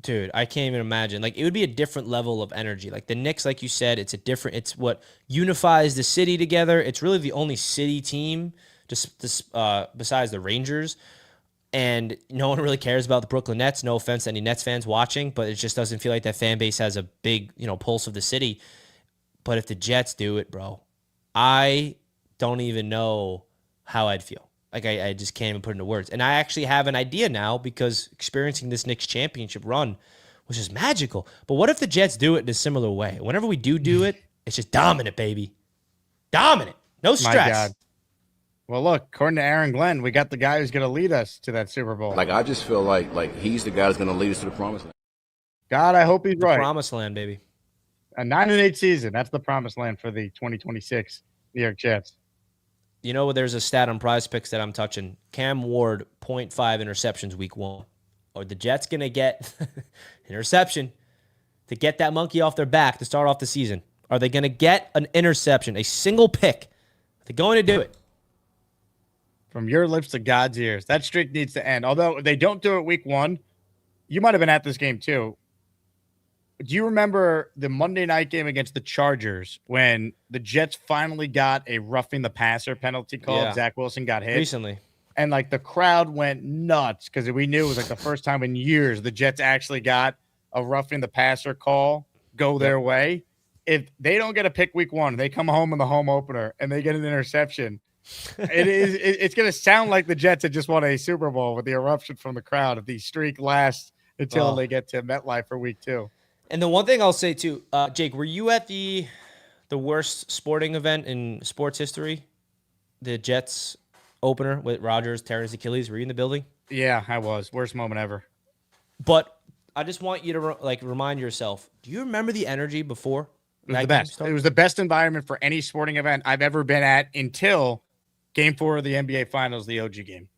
Dude, I can't even imagine. Like, it would be a different level of energy. Like, the Knicks, like you said, it's what unifies the city together. It's really the only city team just besides the Rangers. And no one really cares about the Brooklyn Nets. No offense to any Nets fans watching, but it just doesn't feel like that fan base has a big, pulse of the city. But if the Jets do it, bro, I don't even know how I'd feel. Like, I just can't even put it into words. And I actually have an idea now, because experiencing this Knicks championship run was just magical. But what if the Jets do it in a similar way? Whenever we do it, it's just dominant, baby. Dominant. No stress. My God. Well, look, according to Aaron Glenn, we got the guy who's going to lead us to that Super Bowl. Like, I just feel like he's the guy that's going to lead us to the promised land. God, I hope he's right. Promised land, baby. A 9-8 season. That's the promised land for the 2026 New York Jets. You know, there's a stat on PrizePicks that I'm touching. Cam Ward, 0.5 interceptions week 1. Are the Jets going to get interception to get that monkey off their back to start off the season? Are they going to get an interception, a single pick? Are they going to do it? From your lips to God's ears. That streak needs to end. Although if they don't do it week 1, you might have been at this game too. Do you remember the Monday night game against the Chargers when the Jets finally got a roughing the passer penalty called? Yeah. Zach Wilson got hit Recently. And like the crowd went nuts because we knew it was like the first time in years the Jets actually got a roughing the passer call go their way. If they don't get a pick week 1, they come home in the home opener and they get an interception. It's going to sound like the Jets had just won a Super Bowl with the eruption from the crowd if the streak lasts until they get to MetLife for week 2. And the one thing I'll say too, Jake, were you at the worst sporting event in sports history? The Jets opener with Rodgers tearing his Achilles. Were you in the building? Yeah, I was. Worst moment ever. But I just want you to remind yourself. Do you remember the energy before? It was the best. It was the best environment for any sporting event I've ever been at until Game 4 of the NBA Finals, the OG game.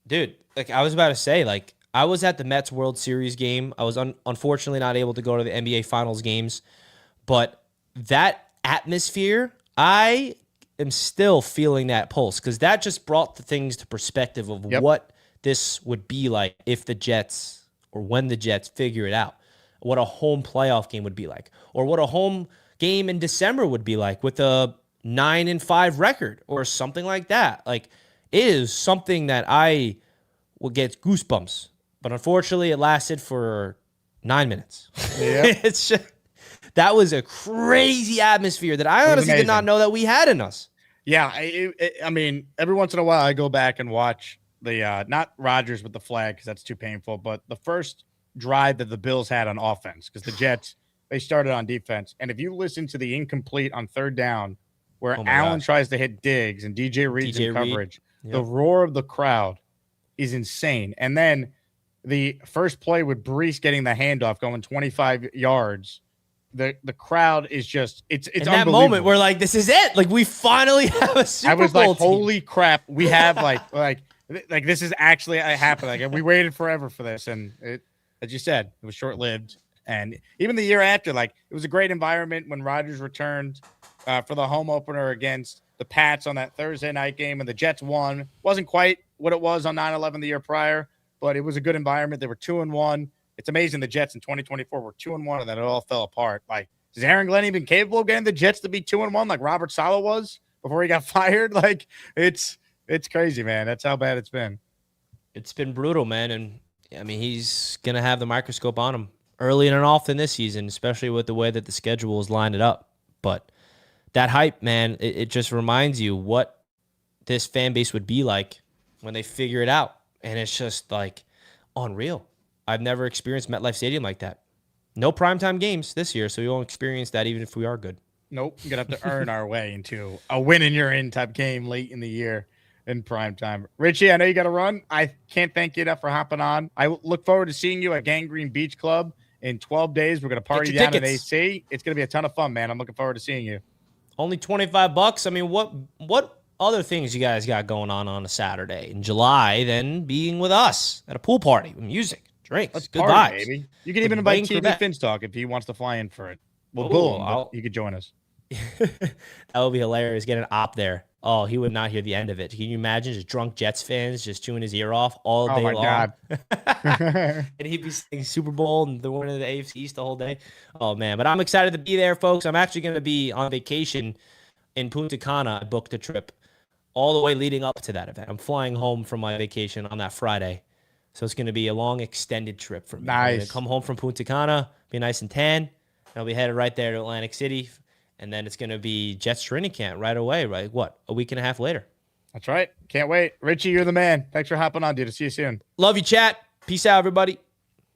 Dude, like I was about to say, like I was at the Mets World Series game. I was unfortunately not able to go to the NBA Finals games, but that atmosphere, I am still feeling that pulse because that just brought the things to perspective of what this would be like if the Jets or when the Jets figure it out, what a home playoff game would be like, or what a home game in December would be like with a 9-5 record or something like that. Like it is something that I will get goosebumps, but unfortunately it lasted for 9 minutes. Yeah. It's just, that was a crazy atmosphere that I honestly did not know that we had in us. Yeah. I mean, every once in a while I go back and watch the, not Rodgers with the flag because that's too painful, but the first drive that the Bills had on offense because the Jets, they started on defense. And if you listen to the incomplete on third down where Allen tries to hit Diggs and DJ Reed's in coverage, the roar of the crowd is insane. And then the first play with Brees getting the handoff going 25 yards, the crowd is just it's in that moment we're like, this is it. Like we finally have a Super Bowl. I was like, holy crap, we have like this is actually happening. Like we waited forever for this, and it, as you said, it was short-lived. And even the year after, like it was a great environment when Rodgers returned for the home opener against the Pats on that Thursday night game, and the Jets won. Wasn't quite what it was on 9/11 the year prior, but it was a good environment. They were 2-1. It's amazing the Jets in 2024 were 2-1, and then it all fell apart. Like, is Aaron Glenn even capable of getting the Jets to be 2-1 like Robert Saleh was before he got fired? Like, it's crazy, man. That's how bad it's been. It's been brutal, man. And I mean, he's gonna have the microscope on him early and often this season, especially with the way that the schedule is lined it up. But that hype, man, it just reminds you what this fan base would be like when they figure it out. And it's just like unreal. I've never experienced MetLife Stadium like that. No primetime games this year, so we won't experience that even if we are good. Nope. We're going to have to earn our way into a win and you're in type game late in the year in primetime. Richie, I know you got to run. I can't thank you enough for hopping on. I look forward to seeing you at Gangrene Beach Club in 12 days. We're going to party down at AC. It's going to be a ton of fun, man. I'm looking forward to seeing you. Only $25. I mean, what other things you guys got going on a Saturday in July than being with us at a pool party with music, drinks, Let's good party, vibes. Baby. You can even invite TV Finstock if he wants to fly in for it. Well, boom, you could join us. That would be hilarious. Get an op there. Oh, he would not hear the end of it. Can you imagine just drunk Jets fans just chewing his ear off all day long? Oh, my God. And he'd be saying Super Bowl and the winner of the AFC East the whole day. Oh, man. But I'm excited to be there, folks. I'm actually going to be on vacation in Punta Cana. I booked a trip all the way leading up to that event. I'm flying home from my vacation on that Friday. So it's going to be a long, extended trip for me. Nice. I'm going to come home from Punta Cana, be nice and tan. And I'll be headed right there to Atlantic City. And then it's going to be Jets training camp right away, right? What, a week and a half later? That's right. Can't wait. Richie, you're the man. Thanks for hopping on, dude. I'll see you soon. Love you, chat. Peace out, everybody.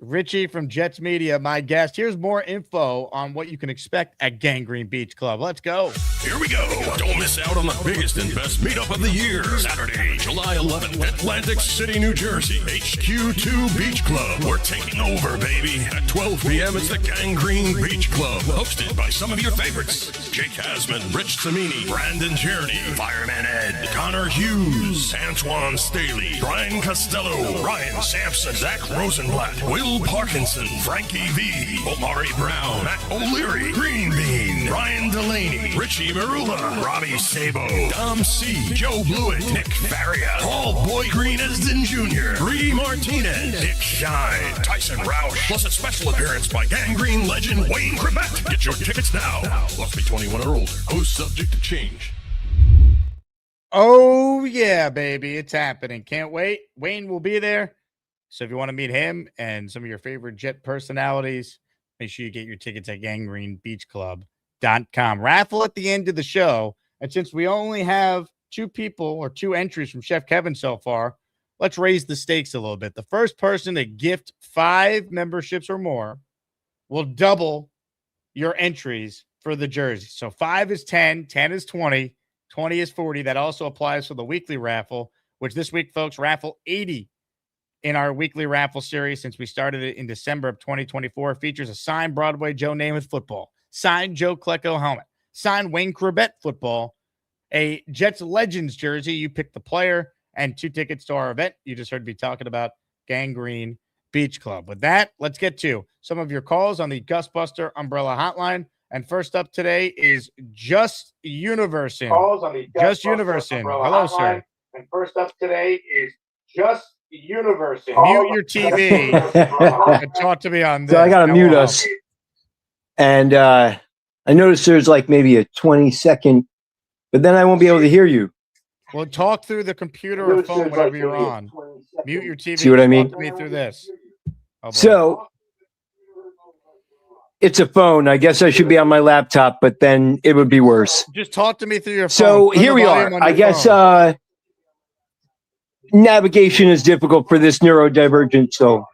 Richie from Jets Media, my guest. Here's more info on what you can expect at Gangrene Beach Club. Let's go. Here we go. Don't miss out on the biggest and best meetup of the year. Saturday, July 11th, Atlantic City, New Jersey. HQ2 Beach Club. We're taking over, baby. At 12 p.m., it's the Gangrene Beach Club. Hosted by some of your favorites. Jake Asman, Rich Samini, Brandon Tierney, Fireman Ed, Connor Hughes, Antoine Staley, Brian Costello, Ryan Sampson, Zach Rosenblatt, Will Parkinson, Frankie V, Omari Brown, Matt O'Leary, Green Bean, Ryan Delaney, Richie Marula, Robbie Sabo, Dom C, Joe Blewett, Nick Faria, Paul Boy Green Esden Jr., Bree Martinez, Nick Shine, Tyson Roush, plus a special appearance by Gangrene legend Wayne Cribette. Get your tickets now. Must be 21 or older. Host subject to change. Oh, yeah, baby. It's happening. Can't wait. Wayne will be there. So if you want to meet him and some of your favorite Jet personalities, make sure you get your tickets at gangrenebeachclub.com. Raffle at the end of the show. And since we only have two people or two entries from Chef Kevin so far. Let's raise the stakes a little bit. The first person to gift 5 memberships or more will double your entries for the jersey. So 5 is 10, 10 is 20, 20 is 40. That also applies for the weekly raffle, which this week, folks, raffle 80 in our weekly raffle series since we started it in December of 2024. Features a signed Broadway Joe Namath football, signed Joe Klecko helmet, signed Wayne Corbett football, a Jets Legends jersey. You pick the player, and 2 tickets to our event. You just heard me talking about Gangrene Beach Club. With that, let's get to some of your calls on the Gusbuster Umbrella Hotline. And first up today is Just Universin. Calls on the Just Universin. Hello, sir. And first up today is Just Universin. Mute your TV and talk to me on this. So I got to mute us. And I noticed there's like maybe a 20-second, but then I won't be able to hear you. Well, talk through the computer or phone, whatever you're on. Mute your TV. See what I mean? Talk to me through this. Oh, So it's a phone. I guess I should be on my laptop, but then it would be worse. Just talk to me through your phone. So Turn here the we volume are. on I your guess phone. navigation is difficult for this neurodivergent soul.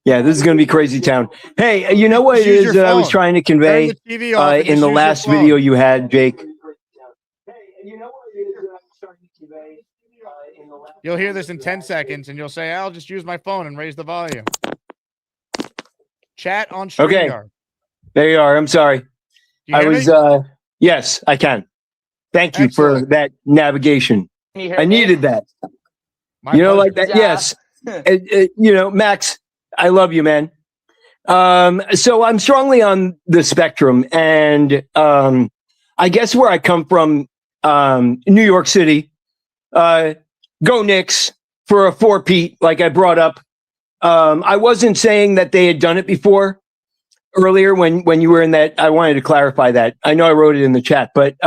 Yeah, this is going to be crazy town. Hey, you know what Just it use is your that I was phone. trying to convey Turn the TV off and in just the use last your phone. video you had, Jake? You'll hear this in 10 seconds, and you'll say, I'll just use my phone and raise the volume. Chat on StreamYard. Okay. There you are. I'm sorry. You I hear was, me? yes, I can. Thank you for Excellent. that navigation. I needed that. My You know, pleasure. like that. Yes. You know, Max, I love you, man. So I'm strongly on the spectrum, and I guess where I come from, New York City, go Knicks for a 4-peat, like I brought up. I wasn't saying that they had done it before earlier when you were in that. I wanted to clarify that. I know I wrote it in the chat, but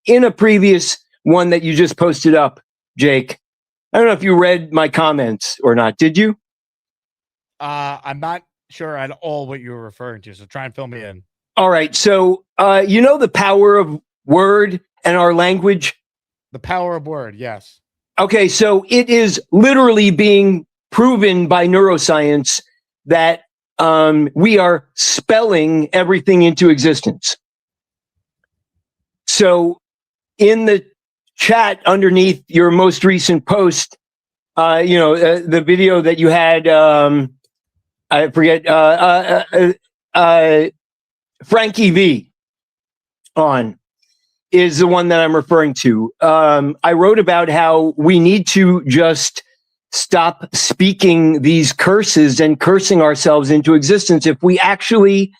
in a previous one that you just posted up, Jake, I don't know if you read my comments or not. Did you? I'm not sure at all what you were referring to, so try and fill me in. All right. So, you know the power of word and our language? The power of word, yes. Okay, so it is literally being proven by neuroscience that we are spelling everything into existence. So in the chat underneath your most recent post, the video that you had, I forget, Frankie V on is the one that I'm referring to. I wrote about how we need to just stop speaking these curses and cursing ourselves into existence. If we actually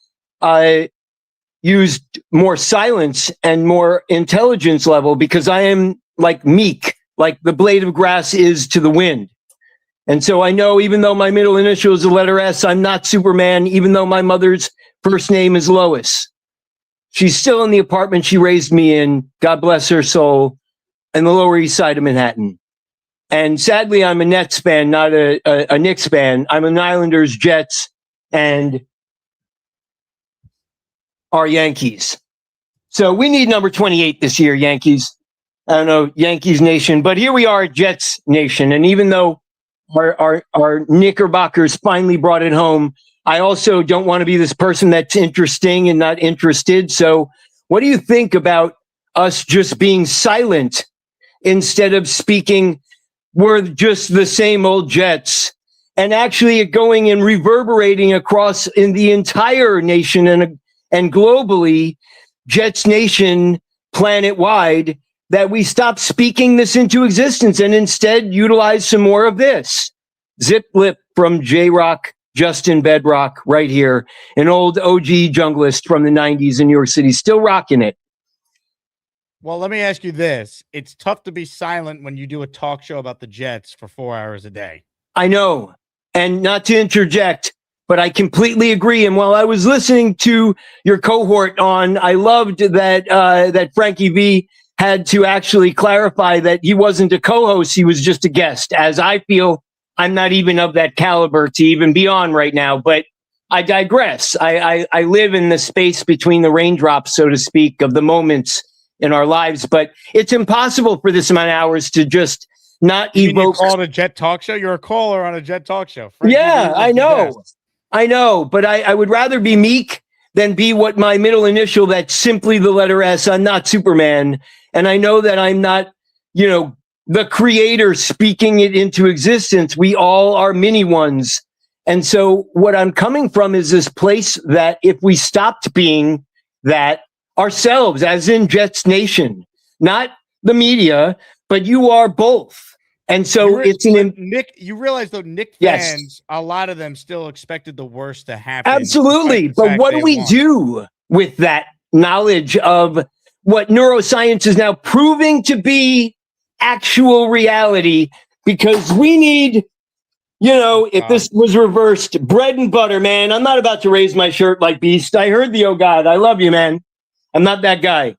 used more silence and more intelligence level, because I am like meek, like the blade of grass is to the wind. And so I know, even though my middle initial is the letter S, I'm not Superman, even though my mother's first name is Lois. She's still in the apartment she raised me in, God bless her soul, in the Lower East Side of Manhattan. And sadly, I'm a Nets fan, not a Knicks fan. I'm an Islanders, Jets, and our Yankees. So we need number 28 this year, Yankees. I don't know, Yankees Nation, but here we are, Jets Nation. And even though our Knickerbockers finally brought it home, I also don't want to be this person that's interesting and not interested. So what do you think about us just being silent instead of speaking? We're just the same old Jets, and actually going and reverberating across in the entire nation and globally, Jets Nation, planet-wide, that we stop speaking this into existence and instead utilize some more of this. Zip lip from J-Rock, Justin Bedrock, right here, an old OG junglist from the 90s in New York City, still rocking it. Well, let me ask you this. It's tough to be silent when you do a talk show about the Jets for 4 hours a day. I know. And not to interject, but I completely agree. And while I was listening to your cohort on, I loved that that Frankie V had to actually clarify that he wasn't a co-host, he was just a guest, as I feel I'm not even of that caliber to even be on right now. But I digress. I live in the space between the raindrops, so to speak, of the moments in our lives, but it's impossible for this amount of hours to just not evoke. You call it a Jet talk show? You're a caller on a Jet talk show. Yeah, I know, but I would rather be meek than be what my middle initial, that's simply the letter S. I'm not Superman. And I know that I'm not, the creator speaking it into existence. We all are mini ones. And so what I'm coming from is this place that if we stopped being that ourselves, as in Jets Nation, not the media, but you are both. And so Nick, you realize though, Nick fans, yes, a lot of them still expected the worst to happen. Absolutely. But what do we do with that knowledge of what neuroscience is now proving to be actual reality? Because we need, if this was reversed, bread and butter, man. I'm not about to raise my shirt like Beast. I heard the, oh God, I love you, man. I'm not that guy.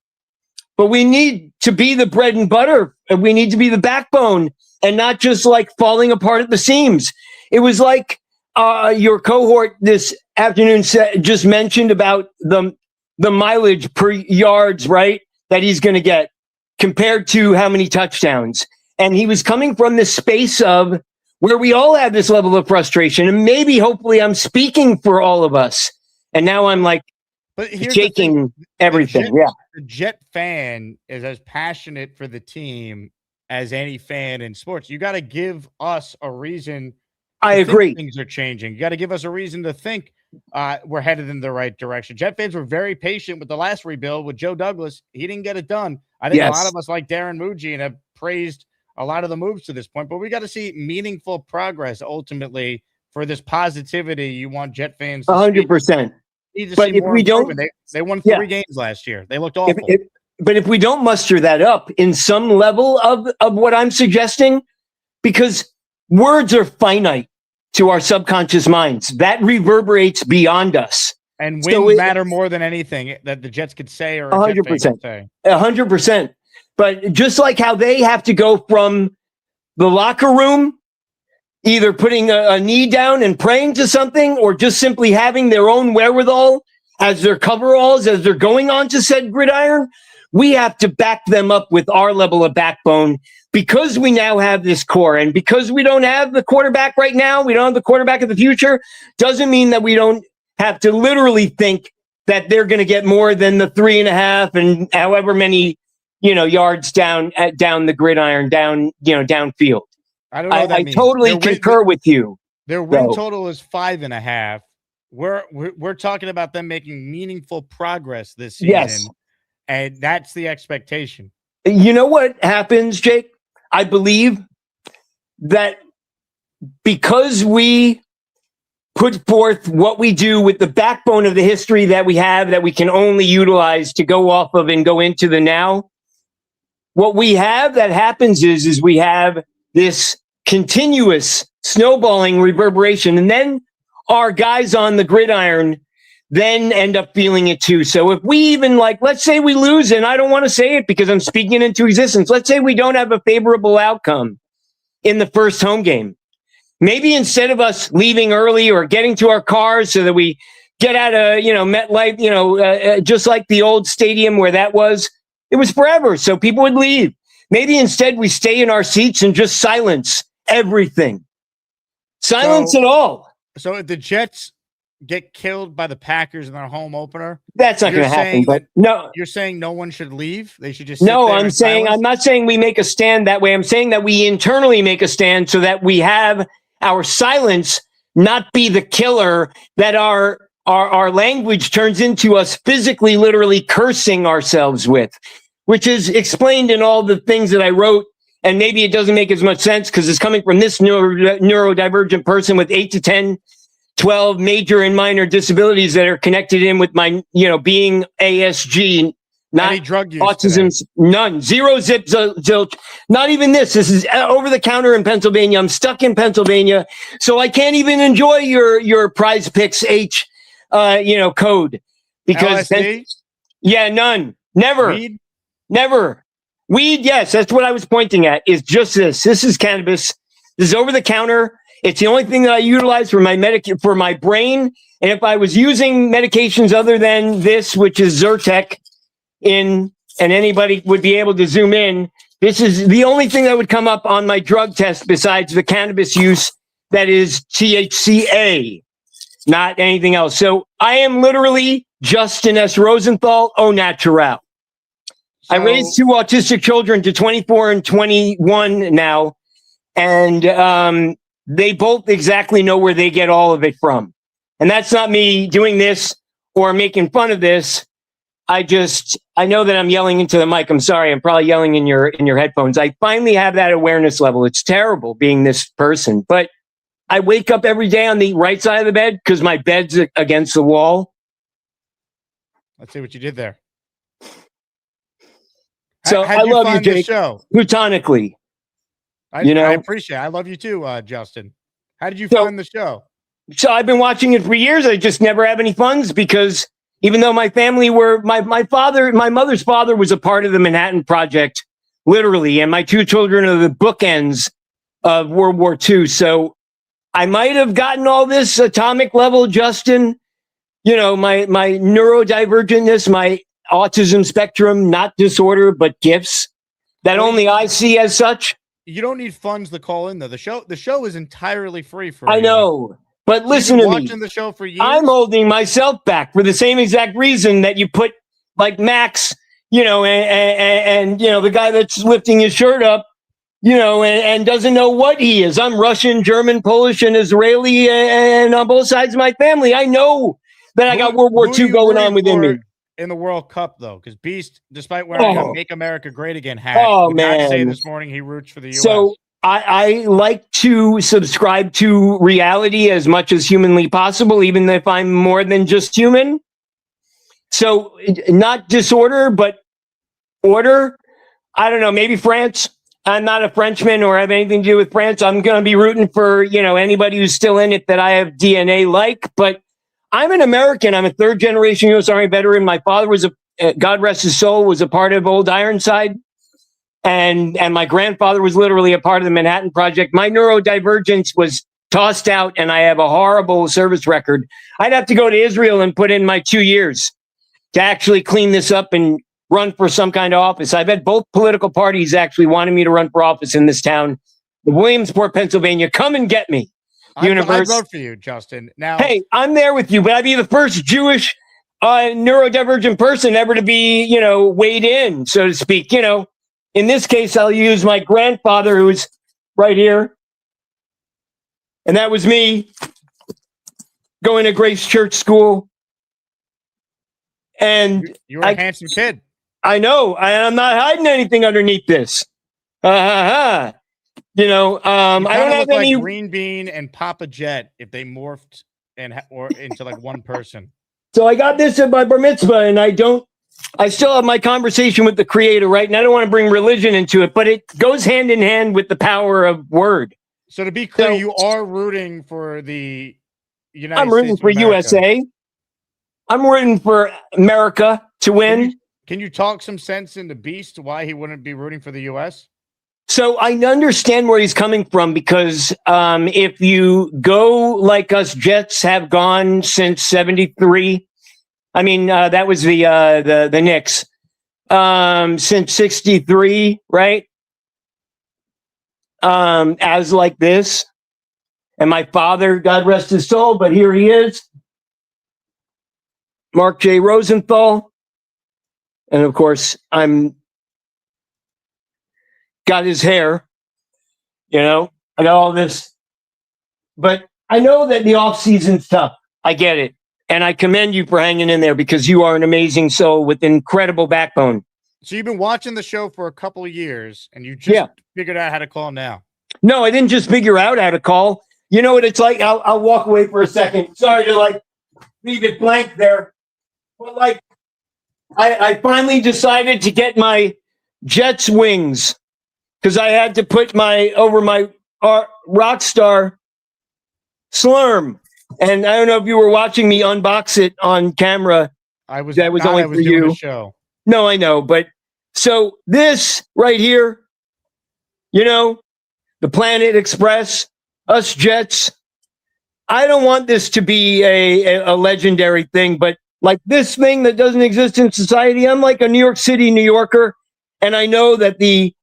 But we need to be the bread and butter. And we need to be the backbone and not just like falling apart at the seams. It was like your cohort this afternoon just mentioned about the mileage per yards, right, that he's going to get compared to how many touchdowns. And he was coming from this space of where we all have this level of frustration. And maybe, hopefully, I'm speaking for all of us. And now I'm like shaking everything. The Jet fan is as passionate for the team as any fan in sports. You got to give us a reason. I agree. Things are changing. You got to give us a reason to think we're headed in the right direction. Jet fans were very patient with the last rebuild with Joe Douglas. He didn't get it done. I think a lot of us like Darren Muji and have praised a lot of the moves to this point, but we got to see meaningful progress ultimately for this positivity you want Jet fans to 100%. But if we don't, they won 3 games last year. They looked awful. But if we don't muster that up in some level of what I'm suggesting, because words are finite to our subconscious minds, that reverberates beyond us. And wins matter more than anything that the Jets could say or 100%. 100%. But just like how they have to go from the locker room, either putting a knee down and praying to something, or just simply having their own wherewithal as their coveralls, as they're going on to said gridiron, we have to back them up with our level of backbone, because we now have this core. And because we don't have the quarterback right now, we don't have the quarterback of the future, doesn't mean that we don't have to literally think that they're going to get more than the 3.5 and however many, yards down the gridiron, downfield. I don't know. I totally concur with you. Their win total is 5.5. We're talking about them making meaningful progress this season. Yes. And that's the expectation. You know what happens, Jake? I believe that because we put forth what we do with the backbone of the history that we have, that we can only utilize to go off of and go into the now, what we have that happens is we have this continuous snowballing reverberation. And then our guys on the gridiron then end up feeling it too. So if we even let's say we lose, and I don't want to say it because I'm speaking into existence. Let's say we don't have a favorable outcome in the first home game. Maybe instead of us leaving early or getting to our cars so that we get out of, MetLife, just like the old stadium where that was, it was forever. So people would leave. Maybe instead we stay in our seats and just silence everything. Silence it all. So if the Jets get killed by the Packers in their home opener, that's not going to happen. But no, you're saying no one should leave. They should just I'm not saying we make a stand that way. I'm saying that we internally make a stand so that we have our silence not be the killer, that our language turns into us physically, literally cursing ourselves with, which is explained in all the things that I wrote. And maybe it doesn't make as much sense because it's coming from this neurodivergent person with 8 to 10, 12 major and minor disabilities that are connected in with my, being ASG, not drug use autism, none, zero, zip, zilch, not even this. This is over the counter in Pennsylvania. I'm stuck in Pennsylvania, so I can't even enjoy your PrizePicks H, code because none, never, never. Weed, yes, that's what I was pointing at. Is just this. This is cannabis. This is over the counter. It's the only thing that I utilize for for my brain. And if I was using medications other than this, which is Zyrtec, in and anybody would be able to zoom in, this is the only thing that would come up on my drug test besides the cannabis use that is THCA, not anything else. So I am literally Justin S. Rosenthal, au naturel. I raised 2 autistic children to 24 and 21 now, and they both exactly know where they get all of it from. And that's not me doing this or making fun of this. I know that I'm yelling into the mic. I'm sorry. I'm probably yelling in your headphones. I finally have that awareness level. It's terrible being this person, but I wake up every day on the right side of the bed because my bed's against the wall. Let's see what you did there. So I love you, Jake. Platonically. I appreciate it. I love you too, Justin. How did you find the show? So I've been watching it for years. I just never have any funds because even though my family were, my mother's father was a part of the Manhattan Project, literally, and my 2 children are the bookends of World War II. So I might have gotten all this atomic level, Justin, my neurodivergentness, my autism spectrum, not disorder, but gifts that only I see as such. You don't need funds to call in, though. The show is entirely free for you. I know. But listen to me. Watching the show for years? I'm holding myself back for the same exact reason that you put like Max, and the guy that's lifting his shirt up, and doesn't know what he is. I'm Russian, German, Polish, and Israeli, and on both sides of my family. I know that I got World War II going on within me. In the World Cup, though, because Beast, despite wearing a "Make America Great Again" hat, did not say this morning he roots for the U.S. So I like to subscribe to reality as much as humanly possible, even if I'm more than just human. So not disorder, but order. I don't know, maybe France. I'm not a Frenchman or have anything to do with France. I'm going to be rooting for, anybody who's still in it that I have DNA like, but I'm an American. I'm a 3rd-generation U.S. Army veteran. My father was God rest his soul, was a part of Old Ironside. And my grandfather was literally a part of the Manhattan Project. My neurodivergence was tossed out, and I have a horrible service record. I'd have to go to Israel and put in my 2 years to actually clean this up and run for some kind of office. I've had both political parties actually wanting me to run for office in this town. Williamsport, Pennsylvania. Come and get me. Universe. I'd vote for you, Justin. Now, hey, I'm there with you, but I'd be the first Jewish neurodivergent person ever to be, weighed in, so to speak. In this case, I'll use my grandfather, who's right here, and that was me going to Grace Church School. And you were a handsome kid. I know, I'm not hiding anything underneath this. I don't have any Green Bean and Papa Jet if they morphed or into like one person. So I got this at my bar mitzvah, and I still have my conversation with the Creator, right? And I don't want to bring religion into it, but it goes hand in hand with the power of word. So to be clear, you are rooting for the United States. I'm rooting for USA. I'm rooting for America to win. Can you talk some sense into Beast why he wouldn't be rooting for the U.S.? So I understand where he's coming from because if you go like us Jets have gone since '73, I mean that was the Knicks since '63, right? As like this, and my father, God rest his soul, but here he is, Mark J. Rosenthal, and of course I'm. Got his hair, I got all this, but I know that the off season's tough. I get it. And I commend you for hanging in there because you are an amazing soul with incredible backbone. So you've been watching the show for a couple of years and you just figured out how to call now. No, I didn't just figure out how to call. You know what it's like? I'll walk away for a second. Sorry to leave it blank there. But I finally decided to get my Jets wings. Because I had to put over my rock star slurm. And I don't know if you were watching me unbox it on camera. I was only for you. A show. No, I know. But so this right here, the Planet Express, us Jets. I don't want this to be a legendary thing, but like this thing that doesn't exist in society. I'm like a New York City New Yorker, and I know that the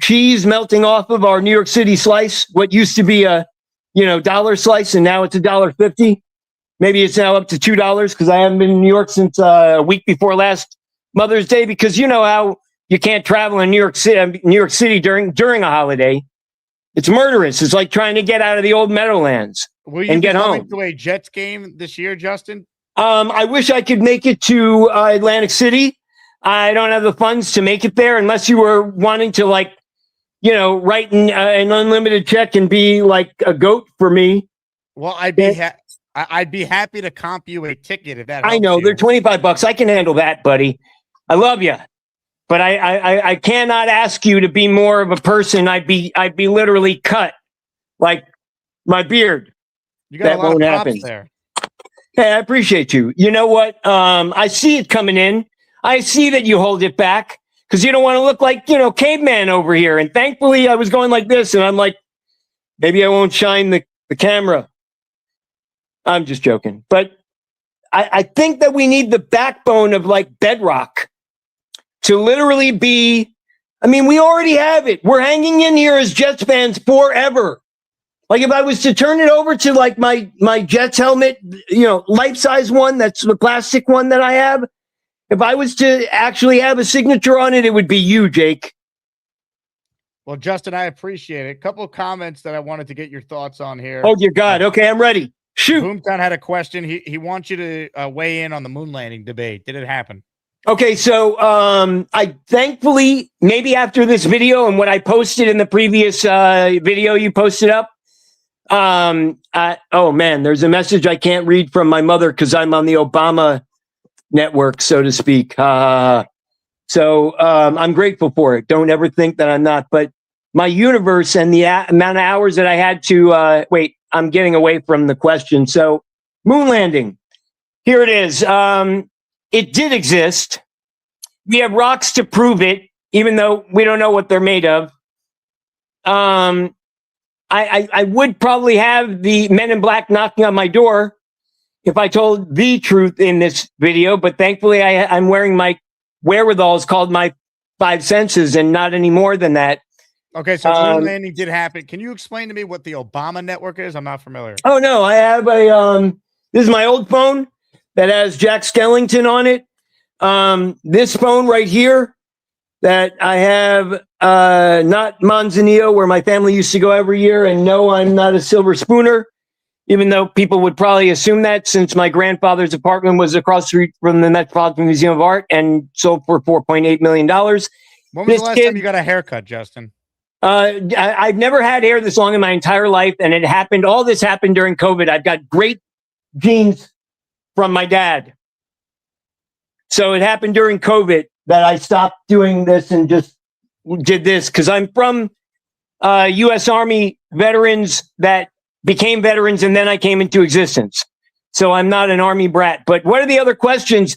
cheese melting off of our New York City slice, what used to be a dollar slice, and now it's $1.50. Maybe it's now up to $2 because I haven't been in New York since a week before last Mother's Day, because you know how you can't travel in New York City during a holiday. It's murderous. It's like trying to get out of the old Meadowlands and get home. Will you be coming to a Jets game this year, Justin? I wish I could make it to Atlantic City. I don't have the funds to make it there unless you were wanting to, like, write an unlimited check and be like a goat for me. Well, I'd be happy to comp you a ticket if that helps. I know you. they're $25. I can handle that, buddy. I love you, but I cannot ask you to be more of a person. I'd be literally cut like my beard. You got that a lot won't of props happen. there. Hey, I appreciate you. You know what? I see it coming in. I see that you hold it back because you don't want to look like, caveman over here. And thankfully I was going like this, and I'm like, maybe I won't shine the camera. I'm just joking. But I think that we need the backbone of like bedrock to literally be, we already have it. We're hanging in here as Jets fans forever. Like if I was to turn it over to like my Jets helmet, life-size one, that's the plastic one that I have. If I was to actually have a signature on it, it would be you, Jake. Well, Justin, I appreciate it. A couple of comments that I wanted to get your thoughts on here. Oh, dear God. Okay, I'm ready. Shoot. Boomtown had a question. He wants you to weigh in on the moon landing debate. Did it happen? Okay, so I thankfully, maybe after this video and what I posted in the previous video you posted up, oh, man, there's a message I can't read from my mother because I'm on the Obama network, so to speak. So I'm grateful for it. Don't ever think that I'm not. But my universe and the amount of hours that I had to wait, I'm getting away from the question. So moon landing, here it is. It did exist. We have rocks to prove it, even though we don't know what they're made of. I would probably have the Men in Black knocking on my door if I told the truth in this video, but thankfully I'm wearing my wherewithals called my 5 senses and not any more than that. Okay, so moon landing did happen. Can you explain to me what the Obama network is? I'm not familiar. Oh, no, I have this is my old phone that has Jack Skellington on it. This phone right here that I have, not Manzanillo, where my family used to go every year. And no, I'm not a silver spooner, even though people would probably assume that since my grandfather's apartment was across the street from the Metropolitan Museum of Art and sold for $4.8 million. When was the last time you got a haircut, Justin? I've never had hair this long in my entire life. And all this happened during COVID. I've got great genes from my dad. So it happened during COVID that I stopped doing this and just did this because I'm from U.S. Army veterans that became veterans, and then I came into existence. So I'm not an Army brat. But what are the other questions?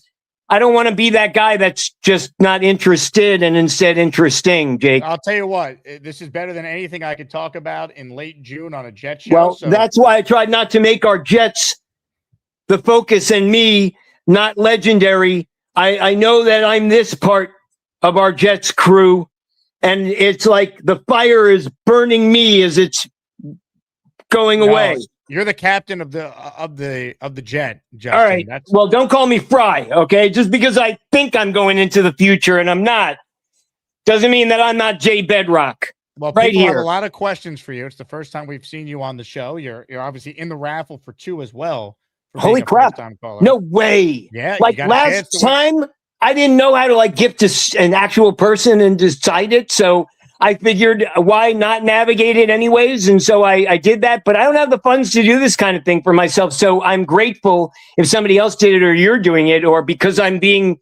I don't want to be that guy that's just not interested and instead interesting, Jake. I'll tell you what, this is better than anything I could talk about in late June on a Jet show. Well, that's why I tried not to make our Jets the focus and me not legendary. I know that I'm this part of our Jets crew, and it's like the fire is burning me as it's going away. You're the captain of the jet, Justin. All right. Well, don't call me Fry, okay? Just because I think I'm going into the future and I'm not, doesn't mean that I'm not Jay Bedrock. Well, right people here. have a lot of questions for you. It's the first time we've seen you on the show. You're obviously in the raffle for 2 as well. Holy crap. No way. Yeah. Like last time, I didn't know how to like gift to an actual person and decide it. So I figured why not navigate it anyways. And so I did that, but I don't have the funds to do this kind of thing for myself. So I'm grateful if somebody else did it or you're doing it or because I'm being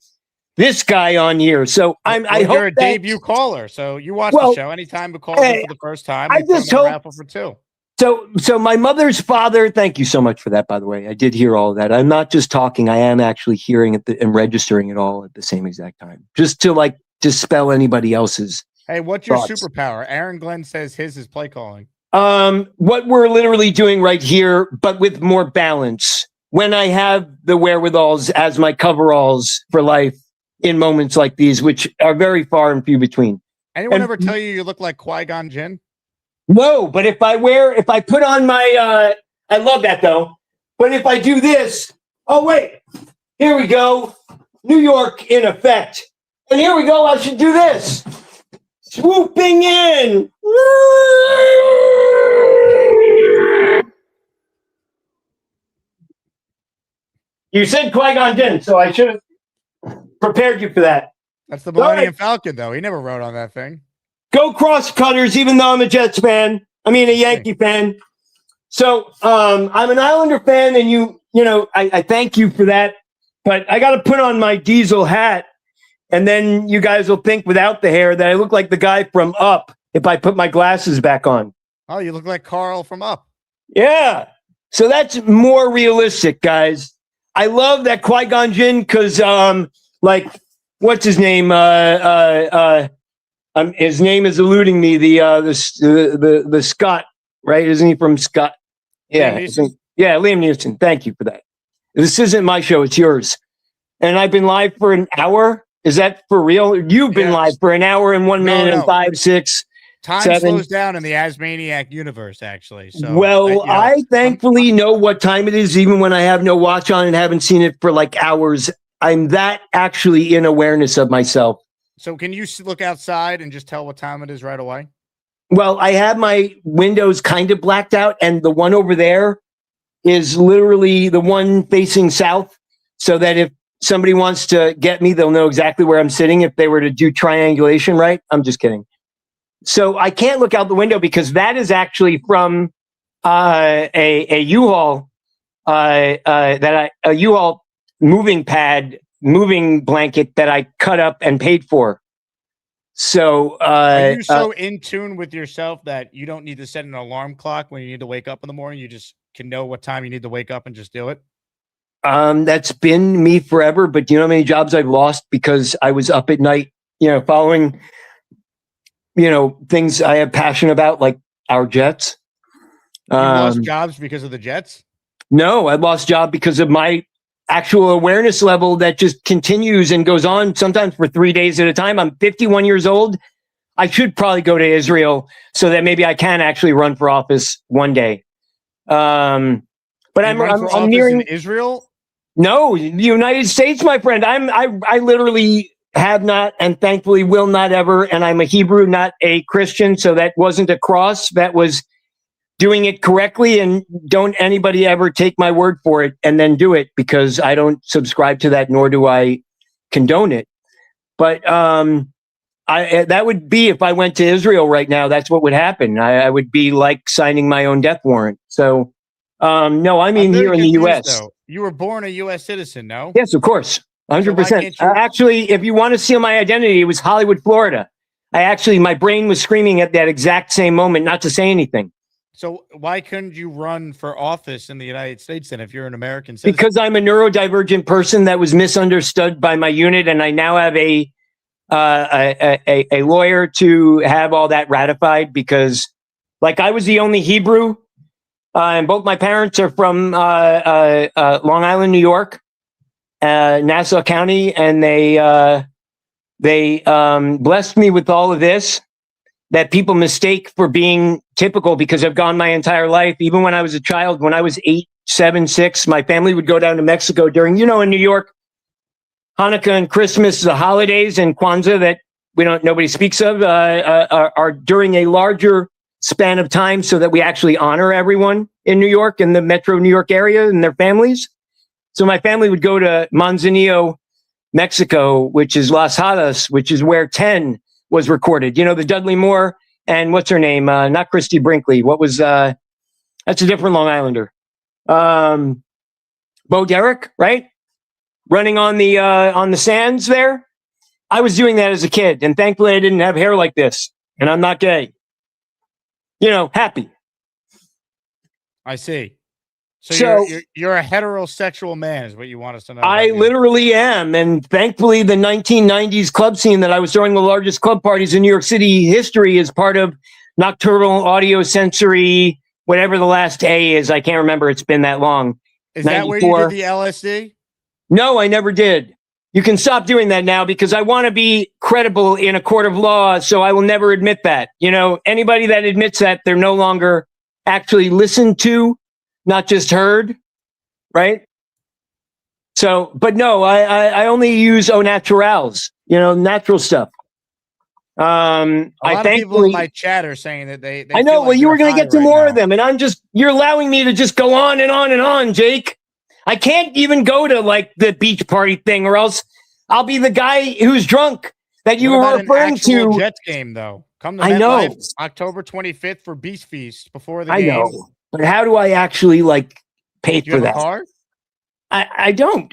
this guy on here. So I hope you're a debut caller. So you watch the show anytime we call for the first time. I just hope raffle for 2. So my mother's father, thank you so much for that, by the way. I did hear all of that. I'm not just talking. I am actually hearing it and registering it all at the same exact time, just to like dispel anybody else's. Hey, what's your superpower? Aaron Glenn says his is play calling. What we're literally doing right here, but with more balance, when I have the wherewithals as my coveralls for life in moments like these, which are very far and few between. Anyone ever tell you look like Qui-Gon Jinn? No, but if I put on my, I love that though. But if I do this, oh wait, here we go. New York in effect. And here we go, I should do this. Swooping in. You said Qui-Gon Jinn, so I should have prepared you for that. That's the Millennium Falcon, though. He never rode on that thing. Go Crosscutters, even though I'm a Jets fan. I mean, a Yankee fan. So I'm an Islander fan, and you know, I thank you for that. But I got to put on my Diesel hat, and then you guys will think without the hair that I look like the guy from Up if I put my glasses back on. Oh, you look like Carl from Up. Yeah. So that's more realistic, guys. I love that Qui-Gon Jinn because, like, what's his name? His name is eluding me. The Scott, right? Isn't he from Scott? Yeah, Liam Neeson. Thank you for that. This isn't my show; it's yours. And I've been live for an hour. Is that for real? You've been live for an hour and 1 minute and 5, 6. Time 7. slows down in the Asmaniac universe, actually. So, well, I thankfully know what time it is, even when I have no watch on and haven't seen it for like hours. I'm that actually in awareness of myself. So can you look outside and just tell what time it is right away? Well, I have my windows kind of blacked out, and the one over there is literally the one facing south, so that if somebody wants to get me, they'll know exactly where I'm sitting if they were to do triangulation right. I'm just kidding. So I can't look out the window because that is actually from a U-Haul a U-Haul moving blanket that I cut up and paid for. So are you so in tune with yourself that you don't need to set an alarm clock when you need to wake up in the morning? You just can know what time you need to wake up and just do it? That's been me forever, but do you know how many jobs I've lost because I was up at night, following things I have passion about, like our Jets. You lost jobs because of the Jets? No, I lost job because of my actual awareness level that just continues and goes on sometimes for 3 days at a time. I'm 51 years old. I should probably go to Israel so that maybe I can actually run for office one day. But I'm nearing Israel. No, the United States, my friend. I literally have not, and thankfully will not ever. And I'm a Hebrew, not a Christian. So that wasn't a cross. That was doing it correctly. And don't anybody ever take my word for it and then do it, because I don't subscribe to that, nor do I condone it. But that would be, if I went to Israel right now, that's what would happen. I would be like signing my own death warrant. So no, I mean here in the U.S. Though. You were born a U.S. citizen, no? Yes, of course. 100%. Actually, if you want to see my identity, it was Hollywood, Florida. My brain was screaming at that exact same moment not to say anything. So why couldn't you run for office in the United States then if you're an American citizen? Because I'm a neurodivergent person that was misunderstood by my unit, and I now have a lawyer to have all that ratified, because like I was the only Hebrew, and both my parents are from Long Island, New York, Nassau County, and they blessed me with all of this that people mistake for being typical, because I've gone my entire life. Even when I was a child, when I was 8, 7, 6, my family would go down to Mexico during, in New York, Hanukkah and Christmas, the holidays, and Kwanzaa that nobody speaks of, are during a larger span of time, so that we actually honor everyone in New York and the metro New York area and their families. So my family would go to Manzanillo, Mexico, which is Las Hadas, which is where 10 was recorded. The Dudley Moore and what's her name? Not Christy Brinkley. What was, that's a different Long Islander. Bo Derek, right? Running on the sands there. I was doing that as a kid, and thankfully I didn't have hair like this, and I'm not gay. Happy. I see. So you're a heterosexual man is what you want us to know. I literally am. And thankfully the 1990s club scene that I was throwing the largest club parties in New York City history is part of Nocturnal Audio Sensory, whatever the last A is. I can't remember. It's been that long. Is that where you 94. did the LSD? No, I never did. You can stop doing that now because I want to be credible in a court of law, so I will never admit that. You know, anybody that admits that, they're no longer actually listened to, not just heard, right? So, but no, I only use au naturals, natural stuff. A lot of people in my chat are saying that they I know. feel Well, like you were they're going to high get to right more now. of them, and you're allowing me to just go on and on and on, Jake. I can't even go to like the beach party thing, or else I'll be the guy who's drunk that you What were about referring an actual to. Jets game, though? Come to I know. MetLife, October 25th for Beast Feast before the I game. know, but how do I actually pay Do you for have that? a car? I don't.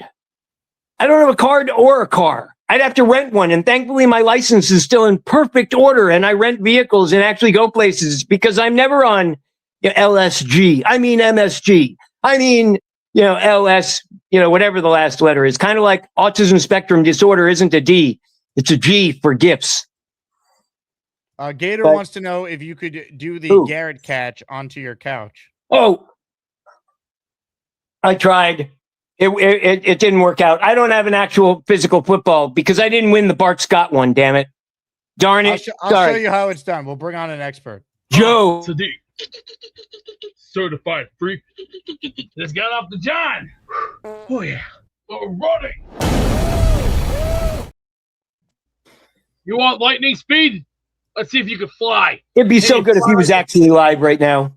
I don't have a card or a car. I'd have to rent one, and thankfully my license is still in perfect order, and I rent vehicles and actually go places because I'm never on LSG. I mean MSG. I mean LS. Whatever the last letter is. Kind of like autism spectrum disorder isn't a D; it's a G for gifts. Gator wants to know if you could do the Garrett catch onto your couch. Oh, I tried. It didn't work out. I don't have an actual physical football because I didn't win the Bart Scott one. Damn it! Darn it! I'll show you how it's done. We'll bring on an expert. Joe Sadiq, certified freak. Just got off the John. Oh yeah, we're running. You want lightning speed? Let's see if you can fly. It'd be so good if he was actually live right now.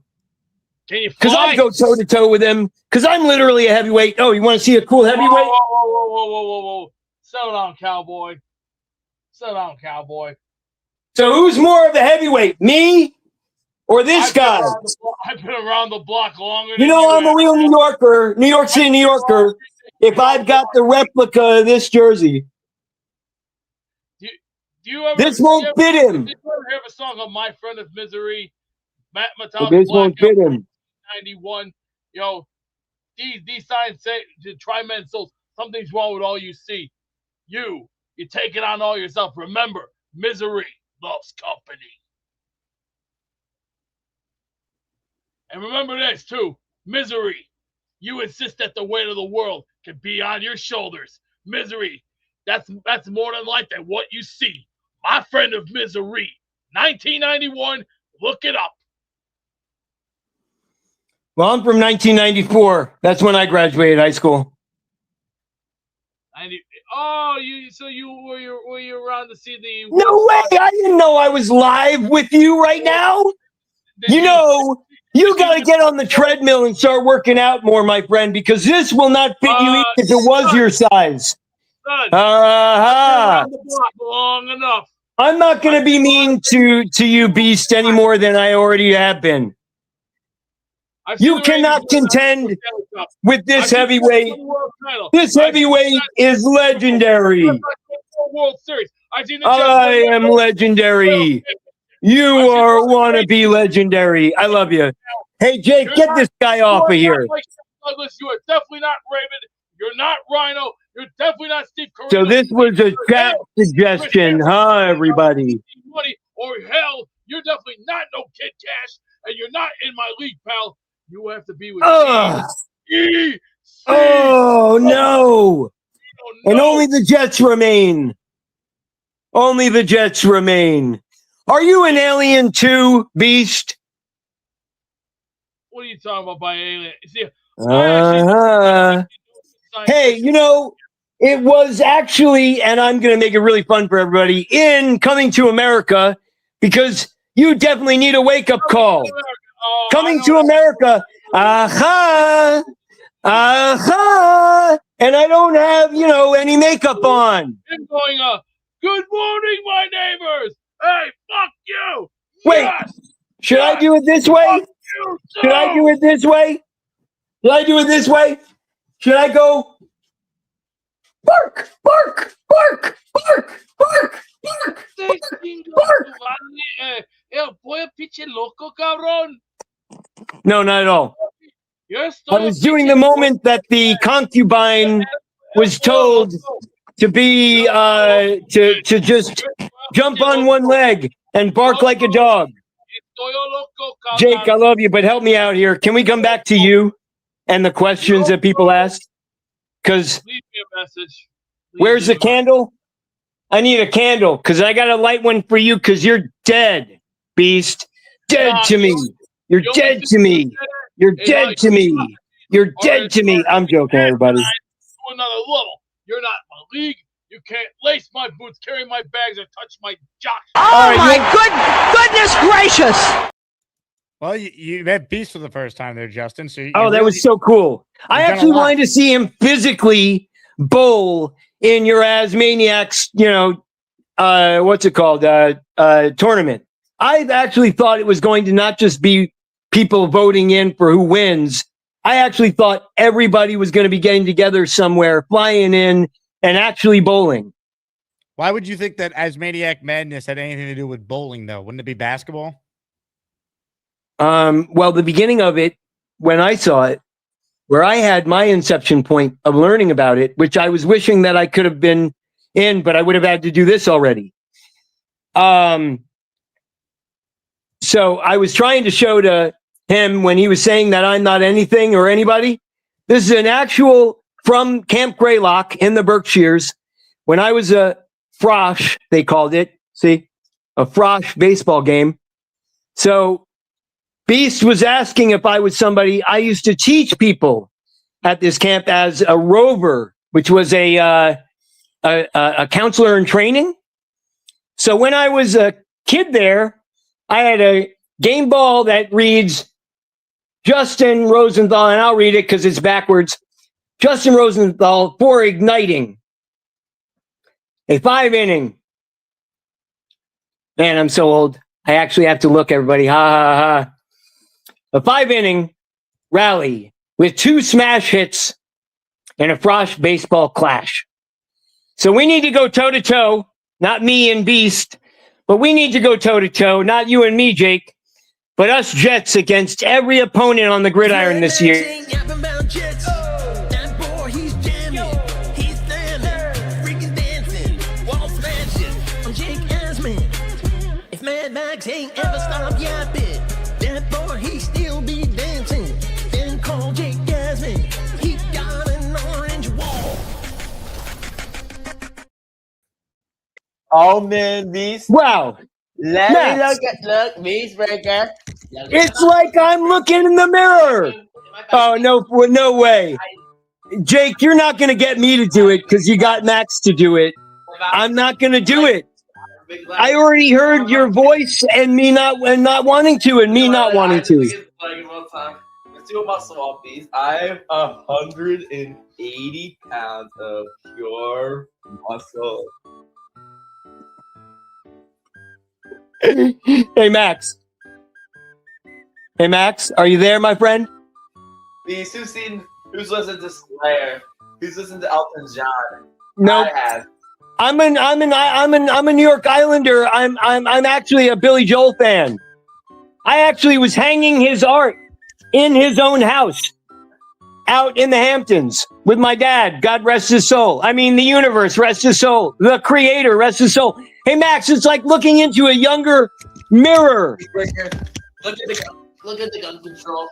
Can you fly? Because I'd go toe to toe with him. Because I'm literally a heavyweight. Oh, you want to see a cool heavyweight? Whoa. Settle down, cowboy. Settle down, cowboy. So who's more of a heavyweight, me or this guy? I've been around the block longer. I'm a real New Yorker, New York City, New Yorker. If I've got the replica of this jersey, this won't fit him. Did you ever hear a song of My Friend of Misery? Matt Metallica. This won't fit him. 91. These signs say to try men souls. Something's wrong with all you see. You take it on all yourself. Remember, misery loves company. And remember this too, misery. You insist that the weight of the world can be on your shoulders. Misery. That's more than life than what you see. My Friend of Misery. 1991. Look it up. Well, I'm from 1994. That's when I graduated high school. Were you around to see the? No way! I didn't know I was live with you right now. You got to get on the treadmill and start working out more, my friend, because this will not fit you even if it was your size. Around the block long enough. I'm not going to be mean to you, Beast, any more than I already have been. You cannot contend with this heavyweight. This heavyweight is legendary. I am legendary. You want to be legendary. I love you. Hey, Jake, get this guy off of here. You are definitely not Raven. You're not Rhino. You're definitely not Steve Carell. So this was a chat suggestion, huh, everybody? Or hell, you're definitely not no Kid Cash, and you're not in my league, pal. You have to be with me. Oh, no. And only the Jets remain. Only the Jets remain. Are you an alien too, Beast? What are you talking about by alien? See, hey, it was actually, and I'm going to make it really fun for everybody, in Coming to America, because you definitely need a wake-up call. Coming to America, aha, and I don't have, any makeup on. I'm going, good morning, my neighbors. Hey, fuck you. Wait, yes. Should I do it this way? Should I do it this way? Should I do it this way? Should I go bark, bark, bark, bark, bark, bark, bark? No, not at all. I was doing the moment that the concubine was told to be to just jump on one leg and bark like a dog. Jake, I love you, but help me out here. Can we come back to you and the questions that people ask? Because Leave me a message. where's the candle? I need a candle because I got to light one for you because you're dead, Beast. Dead to me. You're dead to me. You're dead to me. You're dead to me. I'm joking, everybody. To another level. You're not in my league. You can't lace my boots, carry my bags, or touch my jock. Oh, goodness gracious. Well, you met Beast for the first time there, Justin. So that was so cool. I actually wanted to see him physically bowl in your Asmaniacs, what's it called? Tournament. I actually thought it was going to not just be people voting in for who wins. I actually thought everybody was going to be getting together somewhere, flying in, and actually bowling. Why would you think that Asmaniac Madness had anything to do with bowling, though? Wouldn't it be basketball? Well, the beginning of it, when I saw it, where I had my inception point of learning about it, which I was wishing that I could have been in, but I would have had to do this already. So I was trying to show to him when he was saying that I'm not anything or anybody. This is an actual from Camp Greylock in the Berkshires. When I was a frosh, they called it. See, a frosh baseball game. So Beast was asking if I was somebody. I used to teach people at this camp as a rover, which was a counselor in training. So when I was a kid there, I had a game ball that reads Justin Rosenthal, and I'll read it because it's backwards. Justin Rosenthal for igniting a 5-inning. Man, I'm so old. I actually have to look, everybody. Ha, ha, ha. A 5-inning rally with 2 smash hits and a frosh baseball clash. So we need to go toe-to-toe, not me and Beast, but we need to go toe-to-toe, not you and me, Jake, but us Jets against every opponent on the gridiron this year. I'm Jake Asman. If Mad Max ain't ever stop yapping, that boy, he still be dancing. Then call Jake Asman. He got an orange wall. Oh man, Beast. Wow. Let me look, Beast Breaker. It's like I'm looking in the mirror. Oh, no way. Jake, you're not going to get me to do it because you got Max to do it. I'm not going to do it. I already heard your voice and me not wanting to and me not wanting to. Let's do a muscle up, Beast. I have 180 pounds of pure muscle. Hey, Max. Hey, Max, are you there, my friend? Beast, who's listened to Slayer? Who's listened to Elton John? No. I have. I'm a New York Islander. I'm actually a Billy Joel fan. I actually was hanging his art in his own house out in the Hamptons with my dad. God rest his soul. I mean, the universe, rest his soul. The creator, rest his soul. Hey, Max, it's like looking into a younger mirror. Look at the gun control.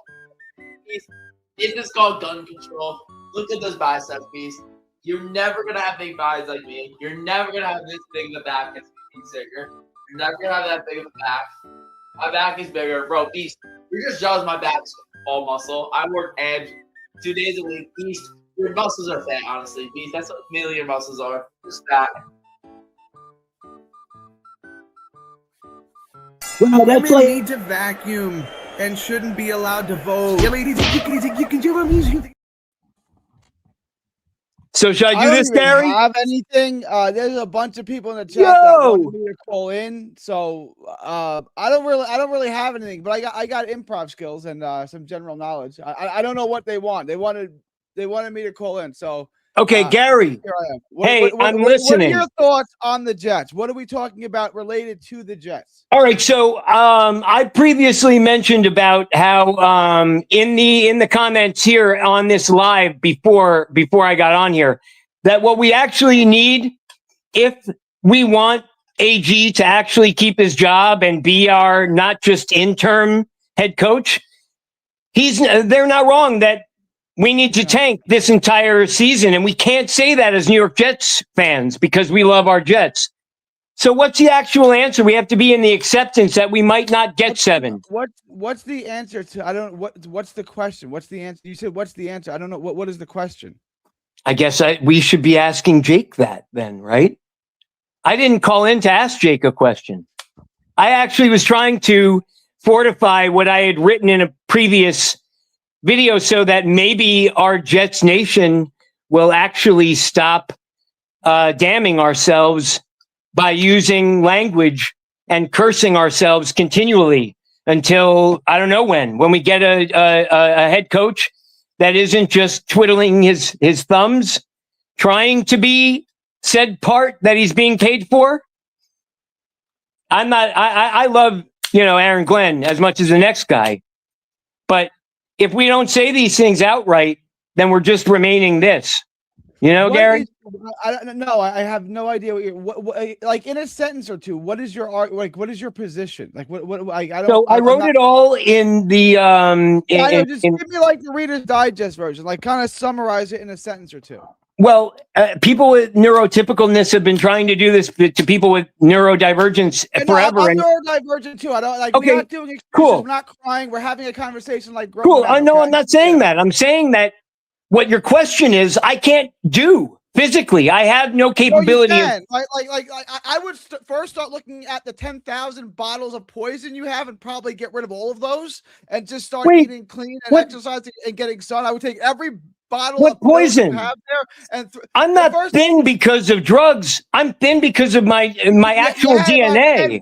This is called gun control. Look at those biceps, Beast. You're never gonna have big thighs like me. You're never gonna have this big of a back as me, Sigger. You're never gonna have that big of a back. My back is bigger, bro. Beast, you're just jealous. My back's all muscle. I work abs 2 days a week. Beast, your muscles are fat, honestly. Beast, that's what mainly your muscles are. Just fat. Wow, that's Women need to vacuum and shouldn't be allowed to vote. So should I do this, Gary? Have anything? There's a bunch of people in the chat that want me to call in. So I don't really have anything, but I got improv skills and some general knowledge. I don't know what they want. They wanted me to call in. So okay, Gary. Here I am. I'm listening. What are your thoughts on the Jets? What are we talking about related to the Jets? All right, so I previously mentioned about how in the comments here on this live before I got on here that what we actually need if we want AG to actually keep his job and be our not just interim head coach, they're not wrong that we need to tank this entire season, and we can't say that as New York Jets fans because we love our Jets. So what's the actual answer? We have to be in the acceptance that we might not get 7. What's the answer to? I don't. What's the question? What's the answer? You said what's the answer? I don't know. What is the question? I guess we should be asking Jake that then, right? I didn't call in to ask Jake a question. I actually was trying to fortify what I had written in a previous video so that maybe our Jets Nation will actually stop damning ourselves by using language and cursing ourselves continually until I don't know when we get a head coach that isn't just twiddling his thumbs, trying to be said part that he's being paid for. I love, Aaron Glenn as much as the next guy, but if we don't say these things outright, then we're just remaining this. Gary? I don't know. I have no idea what like in a sentence or two. What is your what is your position? Like what I don't. So I wrote it all in the just give me like the Reader's Digest version. Like kind of summarize it in a sentence or two. Well, people with neurotypicalness have been trying to do this to people with neurodivergence forever. I'm neurodivergent too. I don't like. Okay, we're not doing cool. We're not crying. We're having a conversation like. Cool. I know. I'm not saying that. I'm saying that what your question is, I can't do physically. I have no capability. No, you can. I would first start looking at the 10,000 bottles of poison you have and probably get rid of all of those and just start eating clean and exercising and getting sun. I would take every bottle of poison you have there and I'm not thin because of drugs. I'm thin because of my actual DNA.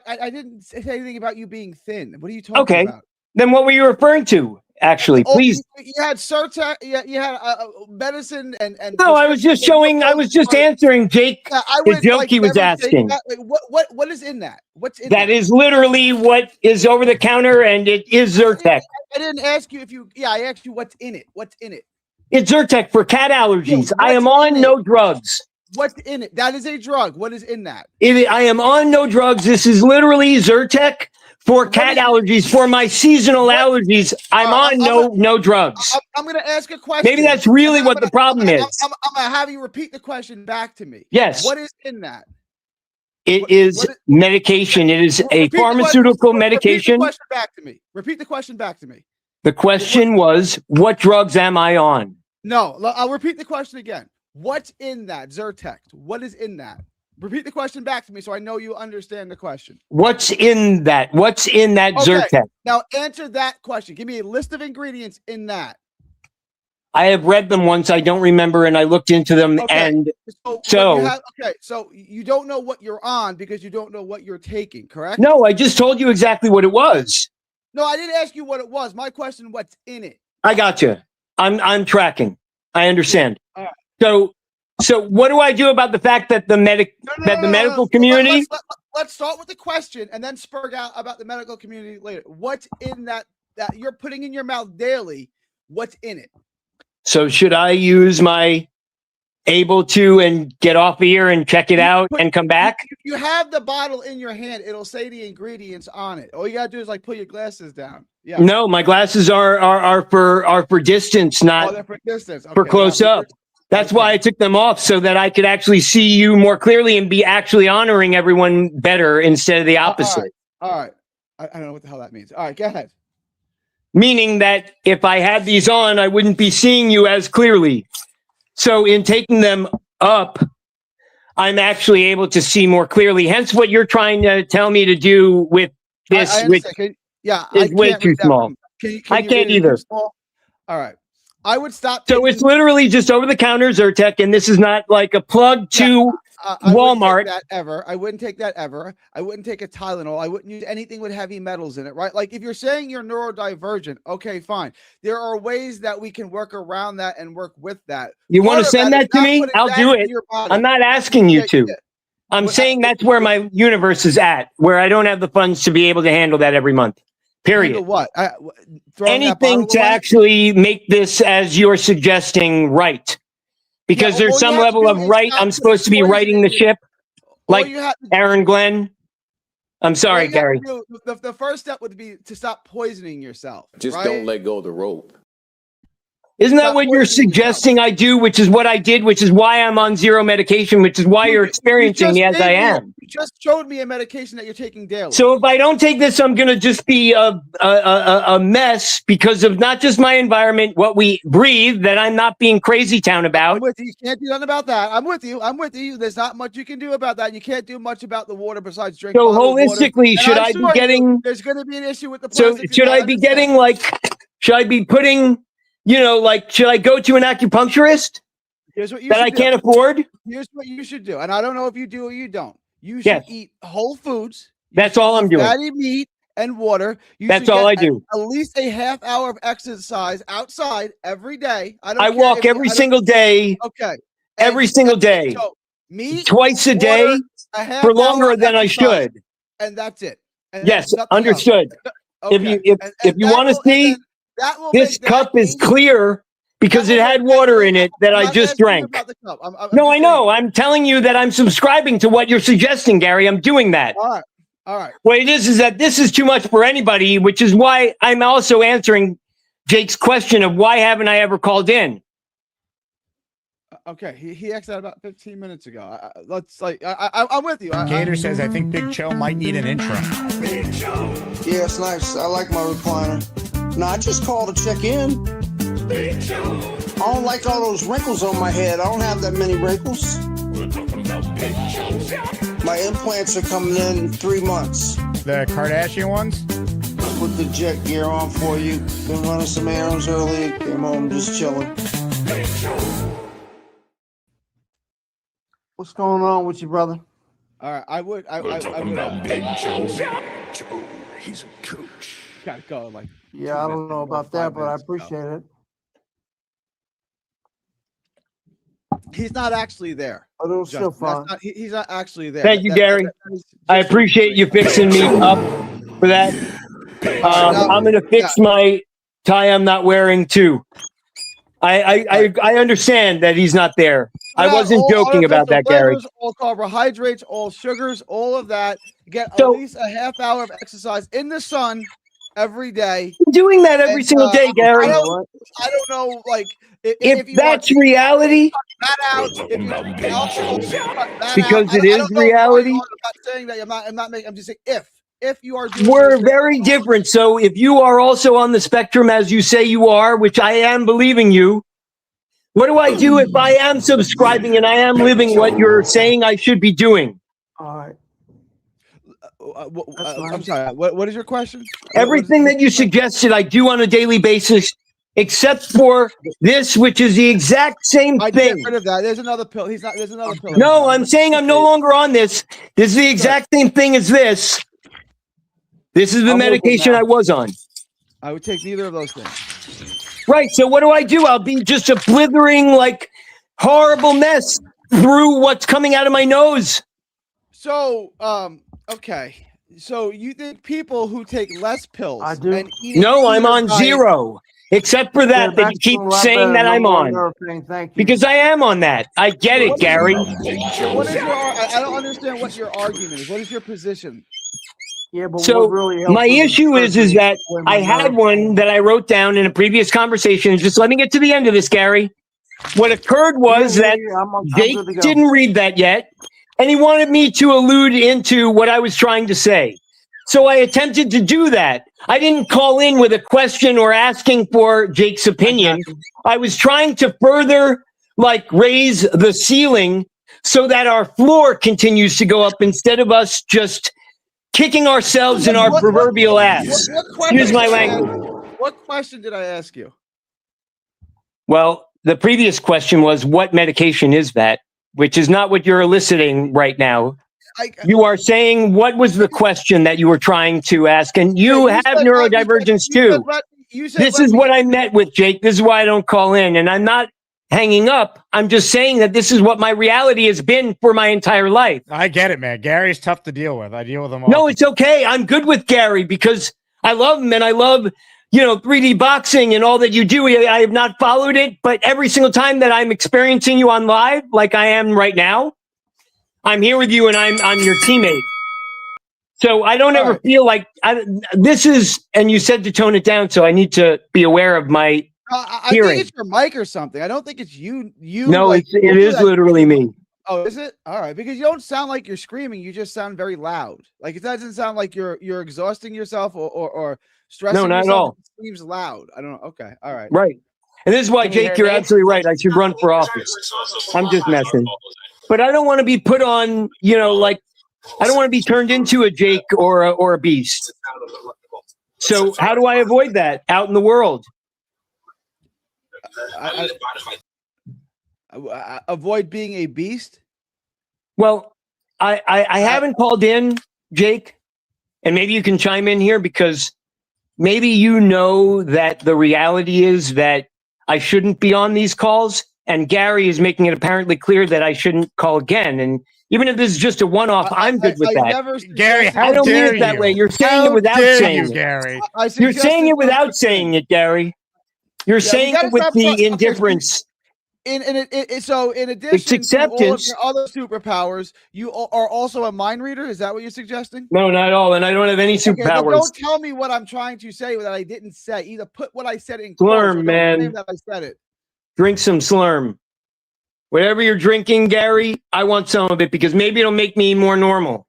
I didn't say anything about you being thin. What are you talking about? Then what were you referring to? Actually, please. You had Surtec, you had medicine and. No, I was just showing. I was just answering Jake the joke he was asking. What is in that? What's in that? Is literally what is over the counter, and it is Zyrtec. I didn't ask you if you. Yeah, I asked you what's in it. What's in it? It's Zyrtec for cat allergies. I am on no drugs. What's in it? That is a drug. What is in that? I am on no drugs. This is literally Zyrtec for cat allergies, for my seasonal allergies. I'm on no drugs. I'm going to ask a question. Maybe that's really what the problem is. I'm going to have you repeat the question back to me. Yes. What is in that? It is medication. It is a pharmaceutical medication. Repeat the question back to me. Repeat the question back to me. The question was, what drugs am I on? No, I'll repeat the question again. What's in that Zyrtec? What is in that? Repeat the question back to me so I know you understand the question. What's in that? What's in that Zyrtec? Now answer that question. Give me a list of ingredients in that. I have read them once. I don't remember, and I looked into them. And so you don't know what you're on because you don't know what you're taking, correct? No, I just told you exactly what it was. No, I didn't ask you what it was. My question, what's in it? I got you. I'm tracking. I understand. All right. So what do I do about the fact that the medical community? Let's start with the question and then spur out about the medical community later. What's in that you're putting in your mouth daily? What's in it? So should I use my able to and get off here and check it out and come back? You have the bottle in your hand. It'll say the ingredients on it. All you gotta do is put your glasses down. Yeah. No, my glasses are for distance, not they're for distance. For close up. That's why I took them off so that I could actually see you more clearly and be actually honoring everyone better instead of the opposite. All right. I don't know what the hell that means. All right, go ahead. Meaning that if I had these on, I wouldn't be seeing you as clearly. So in taking them up, I'm actually able to see more clearly. Hence what you're trying to tell me to do with this, which is way too small. I can't either. All right. I would stop. So it's literally just over the counter Zyrtec, and this is not like a plug to Walmart. I wouldn't take that ever. I wouldn't take a Tylenol. I wouldn't use anything with heavy metals in it, right? Like if you're saying you're neurodivergent, okay, fine. There are ways that we can work around that and work with that. You want to send that to me? I'll do it. I'm not asking you to. I'm saying that's where my universe is at, where I don't have the funds to be able to handle that every month. Period. What? Anything to actually make this, as you're suggesting, right. Because there's some level of right. I'm supposed to be righting the ship, like Aaron Glenn. I'm sorry, Gary. The first step would be to stop poisoning yourself. Just don't let go of the rope. Isn't that what you're suggesting I do, which is what I did, which is why I'm on zero medication, which is why you're experiencing me as I am? You just showed me a medication that you're taking daily. So if I don't take this, I'm going to just be a mess because of not just my environment, what we breathe, that I'm not being crazy town about. I'm with you. You can't do nothing about that. I'm with you. I'm with you. There's not much you can do about that. You can't do much about the water besides drink. So bottled holistically, water. should I be getting? There's going to be an issue with the. So should I be getting should I be putting? Should I go to an acupuncturist Here's what you that should I do. can't afford? Here's what you should do. And I don't know if you do or you don't. You should eat whole foods. That's all I'm doing. Fatty meat and water. That's all I do. At least a half hour of exercise outside every day. I walk every single day. Okay. Every single day. So meat, twice a day for longer than I should. And that's it. And Yes, nothing understood. Okay. If you want to see, this cup is clear because it had water in it that I just drank. No, I know. I'm telling you that I'm subscribing to what you're suggesting, Gary. I'm doing that. All right. All right. What it is that this is too much for anybody, which is why I'm also answering Jake's question of why haven't I ever called in? Okay, he asked that about 15 minutes ago. I'm with you. Gator says, I think Big Cho might need an intro. Yeah, it's nice. I like my recliner. No, I just called to check in. I don't like all those wrinkles on my head. I don't have that many wrinkles. My implants are coming in 3 months. The Kardashian ones? Put the jet gear on for you. Been running some errands early. Came home just chilling. What's going on with you, brother? All right, I would. He's a coach. Gotta go. Yeah, I don't know about that, but I appreciate it. He's not actually there. But it was still fun. He's not actually there. Thank you, Gary. I appreciate you fixing me up for that. I'm going to fix my tie I'm not wearing too. I understand that he's not there. I wasn't joking about that, Gary. All carbohydrates, all sugars, all of that. Get at least a half hour of exercise in the sun every day. I'm doing that every single day, Gary. I don't know, if that's reality. Because it is reality. I'm not saying that. I'm just saying if you are. We're very different. So if you are also on the spectrum, as you say you are, which I am believing you, what do I do if I am subscribing and I am living what you're saying I should be doing? All right. I'm sorry. What is your question? Everything that you suggested, I do on a daily basis, except for this, which is the exact same thing. Get rid of that. There's another pill. There's another pill. No, I'm saying I'm no longer on this. This is the exact same thing as this. This is the medication I was on. I would take neither of those things. Right. So what do? I'll be just a blithering, horrible mess through what's coming out of my nose. So, okay. So you think people who take less pills? I do. No, I'm on zero. Except for that you keep saying that I'm on. Thank you. Because I am on that. I get it, Gary. I don't understand what your argument is. What is your position? Yeah, but so my issue is that I had one that I wrote down in a previous conversation. Just let me get to the end of this, Gary. What occurred was that Jake didn't read that yet, and he wanted me to allude into what I was trying to say. So I attempted to do that. I didn't call in with a question or asking for Jake's opinion. I was trying to further raise the ceiling so that our floor continues to go up instead of us just kicking ourselves in our proverbial ass. Here's my language. What question did I ask you? Well, the previous question was, what medication is that? Which is not what you're eliciting right now. You are saying, what was the question that you were trying to ask? And you have neurodivergence too. This is what I met with, Jake. This is why I don't call in. And I'm not hanging up. I'm just saying that this is what my reality has been for my entire life. I get it, man. Gary's tough to deal with. I deal with him all. No, it's okay. I'm good with Gary because I love him and I love, 3D boxing and all that you do. I have not followed it, but every single time that I'm experiencing you on live, like I am right now, I'm here with you and I'm your teammate. So I don't ever feel like this is, and you said to tone it down. So I need to be aware of my I hearing. think it's your mic or something. I don't think it's you. No, like, it is literally me. Oh, is it? All right, because you don't sound like you're screaming. You just sound very loud. Like it doesn't sound like you're exhausting yourself or stressing. No, not yourself. at all. It seems loud. I don't know. Okay, all right. Right. And this is why, Can you Jake, hear you're me? absolutely right. I should run for office. I'm just messing. But I don't want to be put on, like, I don't want to be turned into a Jake or a Beast. So how do I avoid that out in the world? Avoid being a beast. Well, I haven't called in, Jake, and maybe you can chime in here because maybe you know that the reality is that I shouldn't be on these calls, and Gary is making it apparently clear that I shouldn't call again. And even if this is just a one-off, I'm good with that. Gary, how I don't mean dare it that you? way. You're saying How it without dare saying you, it. Gary? You're saying it without saying it, Gary. You're saying it with the indifference. So in addition It's to all of acceptance. your other superpowers, you are also a mind reader. Is that what you're suggesting? No, not at all. And I don't have any Okay, then superpowers. don't tell me what I'm trying to say that I didn't say. Either put what I said in quotes or Slurm, don't man. claim that I said it. Drink some Slurm. Whatever you're drinking, Gary, I want some of it because maybe it'll make me more normal.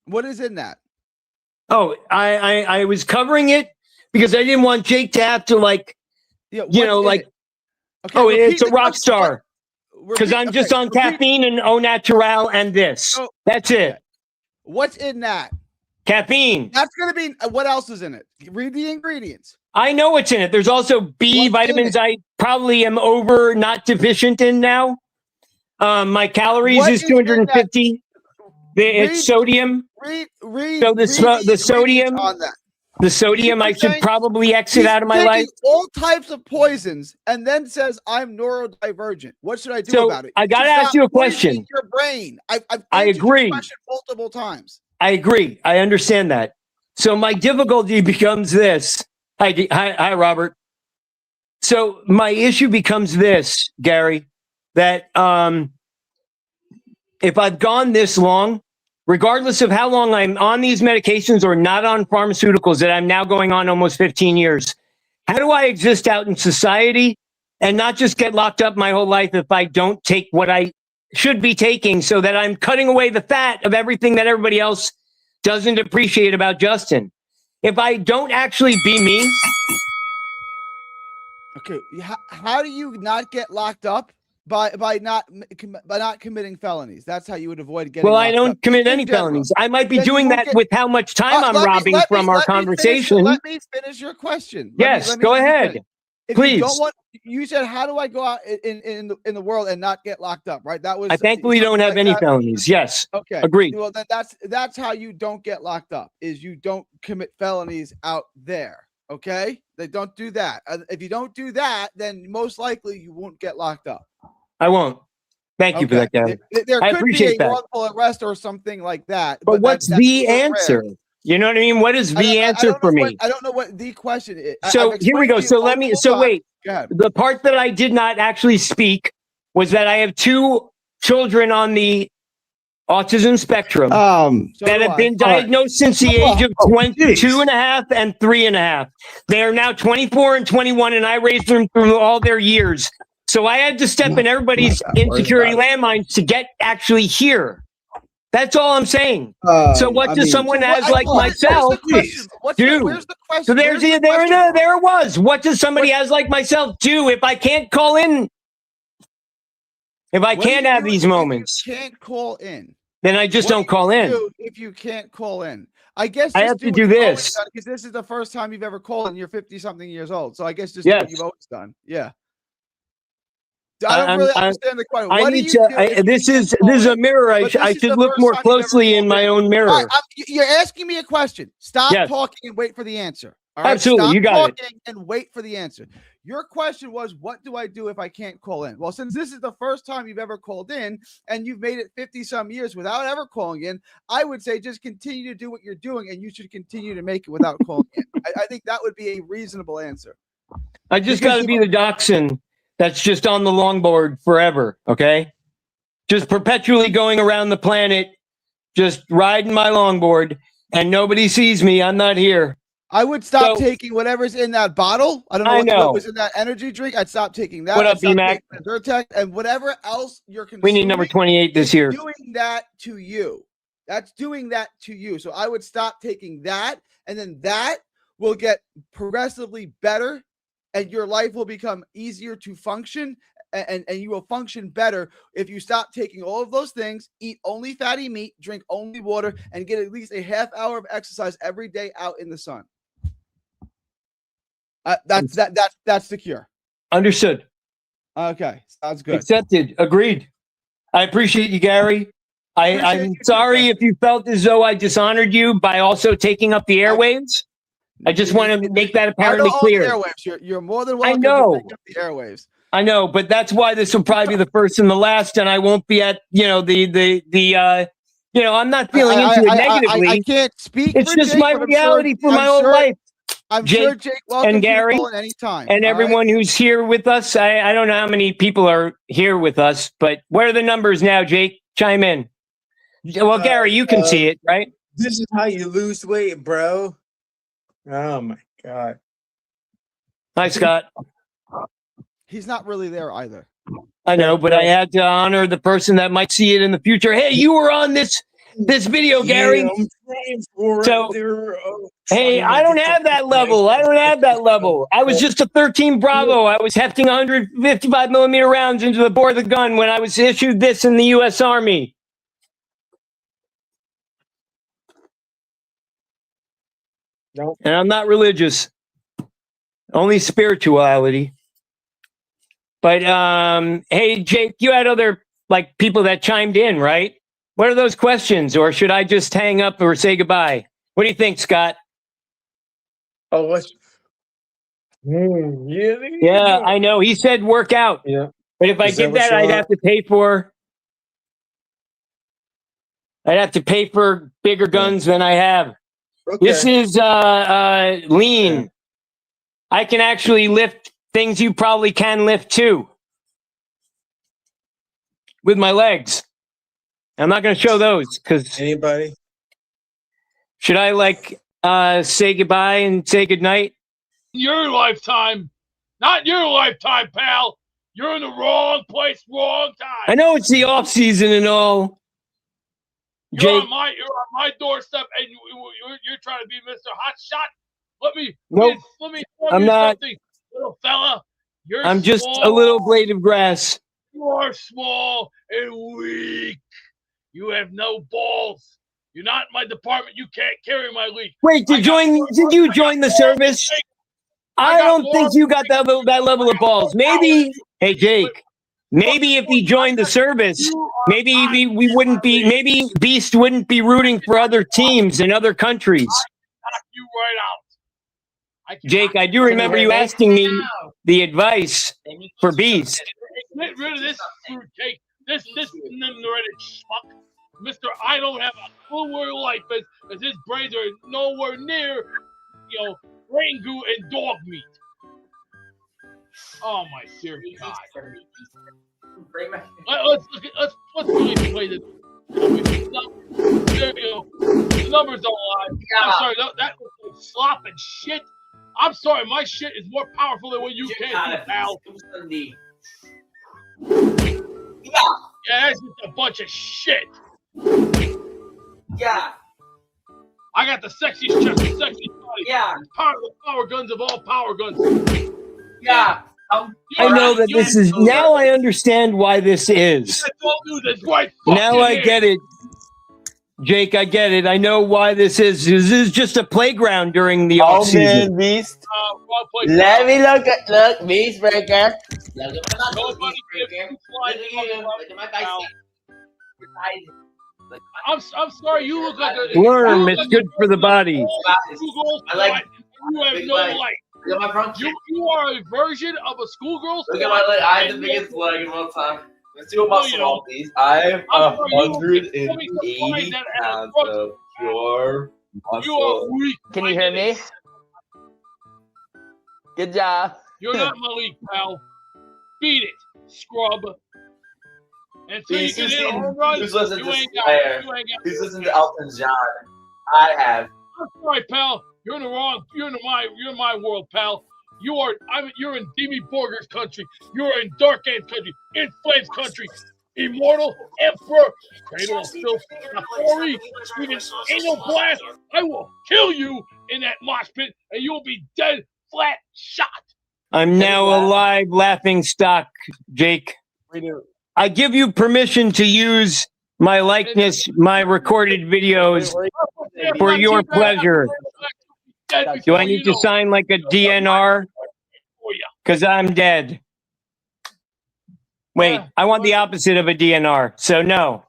What is in that? Oh, I was covering it because I didn't want Jake to have to Okay, it's a rock star. Because I'm just on repeat. caffeine and au natural and this. That's it. What's in that? Caffeine. That's going to be what else is in it? Read the ingredients. I know what's in it. There's also B vitamins I probably am not deficient in now. My calories is 250. It's sodium. So the sodium on that. The sodium I should probably exit out of my life. All types of poisons, and then says I'm neurodivergent. What should I do about it? I got to ask you a question. Your brain. I've I agree. Your question multiple times. I agree. I understand that. So my difficulty becomes this. Hi, Robert. So my issue becomes this, Gary, that if I've gone this long, regardless of how long I'm on these medications or not on pharmaceuticals that I'm now going on almost 15 years, how do I exist out in society and not just get locked up my whole life if I don't take what I should be taking so that I'm cutting away the fat of everything that everybody else doesn't appreciate about Justin? If I don't actually be me. Okay, how do you not get locked up? By not committing felonies. That's how you would avoid getting. Well, I don't commit any felonies. I might be doing that with how much time I'm robbing from our conversation. Let me finish your question. Yes, go ahead, please. You said, how do I go out in the world and not get locked up? Right. That was. I thankfully don't have any felonies. Yes. Okay. Agreed. Well, then that's how you don't get locked up. Is you don't commit felonies out there. Okay. They don't do that. If you don't do that, then most likely you won't get locked up. I won't. Thank you for that, Gary. There I could appreciate be a that. wrongful arrest or something like that. But what's the answer? Rare. You know what I mean? What is the answer for me? I don't know what the question is. So here we go. So wait. Go ahead. The part that I did not actually speak was that I have 2 children on the autism spectrum that have been diagnosed since the age of 22 and a half and 3 and a half. They are now 24 and 21, and I raised them through all their years. So I had to step in everybody's insecurity landmines to get actually here. That's all I'm saying. So what does someone has like myself do? So there it was. What does somebody has like myself do if I can't call in? If I can't have these moments, you can't call in. Then I just don't call in. If you can't call in, I guess I have to do this because this is the first time you've ever called, and you're 50-something years old. So I guess just do what you've always done. Yeah. I don't really understand the question. This is a mirror. I should look more closely in my own mirror. You're asking me a question. Stop talking and wait for the answer. All right? Absolutely, Stop you got it. And wait for the answer. Your question was, what do I do if I can't call in? Well, since this is the first time you've ever called in and you've made it 50-some years without ever calling in, I would say just continue to do what you're doing, and you should continue to make it without calling in. I think that would be a reasonable answer. I just got to be the dachshund that's just on the longboard forever, okay? Just perpetually going around the planet, just riding my longboard, and nobody sees me. I'm not here. I would stop taking whatever's in that bottle. I don't know what was in that energy drink. I'd stop taking that. What up, I'd stop B-Mac? taking the Zyrtec and whatever else you're consuming. We need number 28 this year. Doing that to you. That's doing that to you. So I would stop taking that, and then that will get progressively better, and your life will become easier to function, and you will function better if you stop taking all of those things, eat only fatty meat, drink only water, and get at least a half hour of exercise every day out in the sun. That's the cure. Understood. Okay, sounds good. Accepted. Agreed. I appreciate you, Gary. I'm sorry if you felt as though I dishonored you by also taking up the airwaves. I just want to make that apparently clear. Airwaves. You're more than welcome I know. to pick up the airwaves. I know, but that's why this will probably be the first and the last, and I won't be at I'm not feeling into it negatively. I can't speak. It's just Jake, my reality for my whole life. I'm Jake sure Jake welcome and Gary people at any time. And everyone who's here with us. I don't know how many people are here with us, but what are the numbers now, Jake? Chime in. Well, Gary, you can see it, right? This is how you lose weight, bro. Oh my God. Hi, Scott. He's not really there either. I know, but I had to honor the person that might see it in the future. Hey, you were on this video, Gary. Hey, I don't have that level. I was just a 13 Bravo. I was hefting 155 millimeter rounds into the bore of the gun when I was issued this in the U.S. Army. Nope. And I'm not religious. Only spirituality. But hey, Jake, you had other people that chimed in, right? What are those questions? Or should I just hang up or say goodbye? What do you think, Scott? Oh, what's... Yeah, I know. He said work out. Yeah. But if I did that, I'd have to pay for bigger guns than I have. Okay. This is lean. I can actually lift things you probably can lift too with my legs. I'm not going to show those because anybody. Should I say goodbye and say goodnight? Your lifetime, not your lifetime, pal. You're in the wrong place, wrong time. I know it's the off season and all. You're on my doorstep, and you're trying to be Mr. Hot Shot. Let me I'm not. Something, little fella. I'm just a little blade of grass. You are small and weak. You have no balls. You're not in my department. You can't carry my league. Wait, did you join the service? I don't think you got that level of balls. Maybe, hey Jake, maybe if he joined the service, maybe we wouldn't be. Maybe Beast wouldn't be rooting for other teams in other countries. Knock you right out. Jake, I do remember you asking me the advice for Beast. Get rid of this fruitcake. This ignorant schmuck. Mr. I don't have a clue where life is, because his brains are nowhere near, brain goo and dog meat. Oh my dear God. Let's really play this. There you go. The numbers don't lie. I'm sorry, that was slop and shit. I'm sorry, my shit is more powerful than what you can do, pal. Yeah, that's just a bunch of shit. Yeah. I got the sexiest chest, the sexiest body. Yeah. The power guns of all power guns. Yeah. I know that this is now. I understand why this is. Now I get it, Jake. I get it. I know why this is. This is just a playground during the off season. Beast. Let me look, Beast Breaker. Look at my bicep. I'm sorry, you look like a worm. It's good for the body. I like. You have no life. Look at my front. You are a version of a schoolgirl. Look at my leg. I have the biggest leg of all time. Let's do a muscle all, please. I have 180 pounds of pure muscle. You are weak. Can you hear me? Good job. You're not my league, pal. Beat it, scrub. Until you get in a home run, who's listening you to ain't Slayer? got Who's listening to Elton John? I have. I'm sorry, pal. You're in the wrong. You're in my world, pal. You're in Demi Borger's country. You're in Dark Age country. In Flames country. Immortal Emperor. Cradle of Filth. Nafori. Even Anal Blast. I will kill you in that mosh pit, and you'll be dead, flat, shot. I'm now a live laughing stock, Jake. I give you permission to use my likeness, my recorded videos for your pleasure. Do I need to sign like a DNR? Because I'm dead. Wait, I want the opposite of a DNR. So no.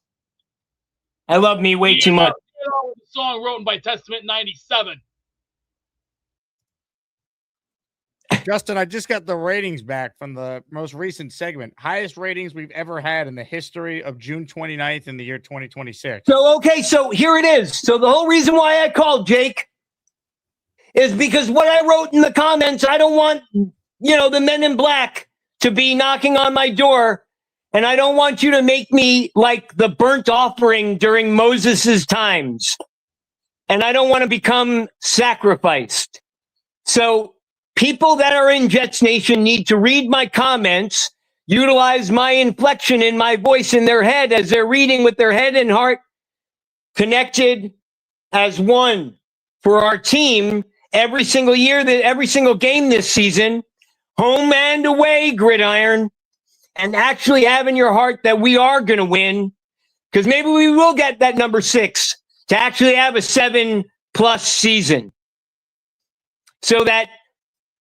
I love me way too much. Song written by Testament 97. Justin, I just got the ratings back from the most recent segment. Highest ratings we've ever had in the history of June 29th in the year 2026. So here it is. So the whole reason why I called, Jake, is because what I wrote in the comments, I don't want, the men in black to be knocking on my door, and I don't want you to make me like the burnt offering during Moses's times. And I don't want to become sacrificed. So people that are in Jets Nation need to read my comments, utilize my inflection in my voice in their head as they're reading with their head and heart connected as one for our team every single year, every single game this season, home and away, gridiron, and actually have in your heart that we are going to win, because maybe we will get that number 6 to actually have a 7+ season so that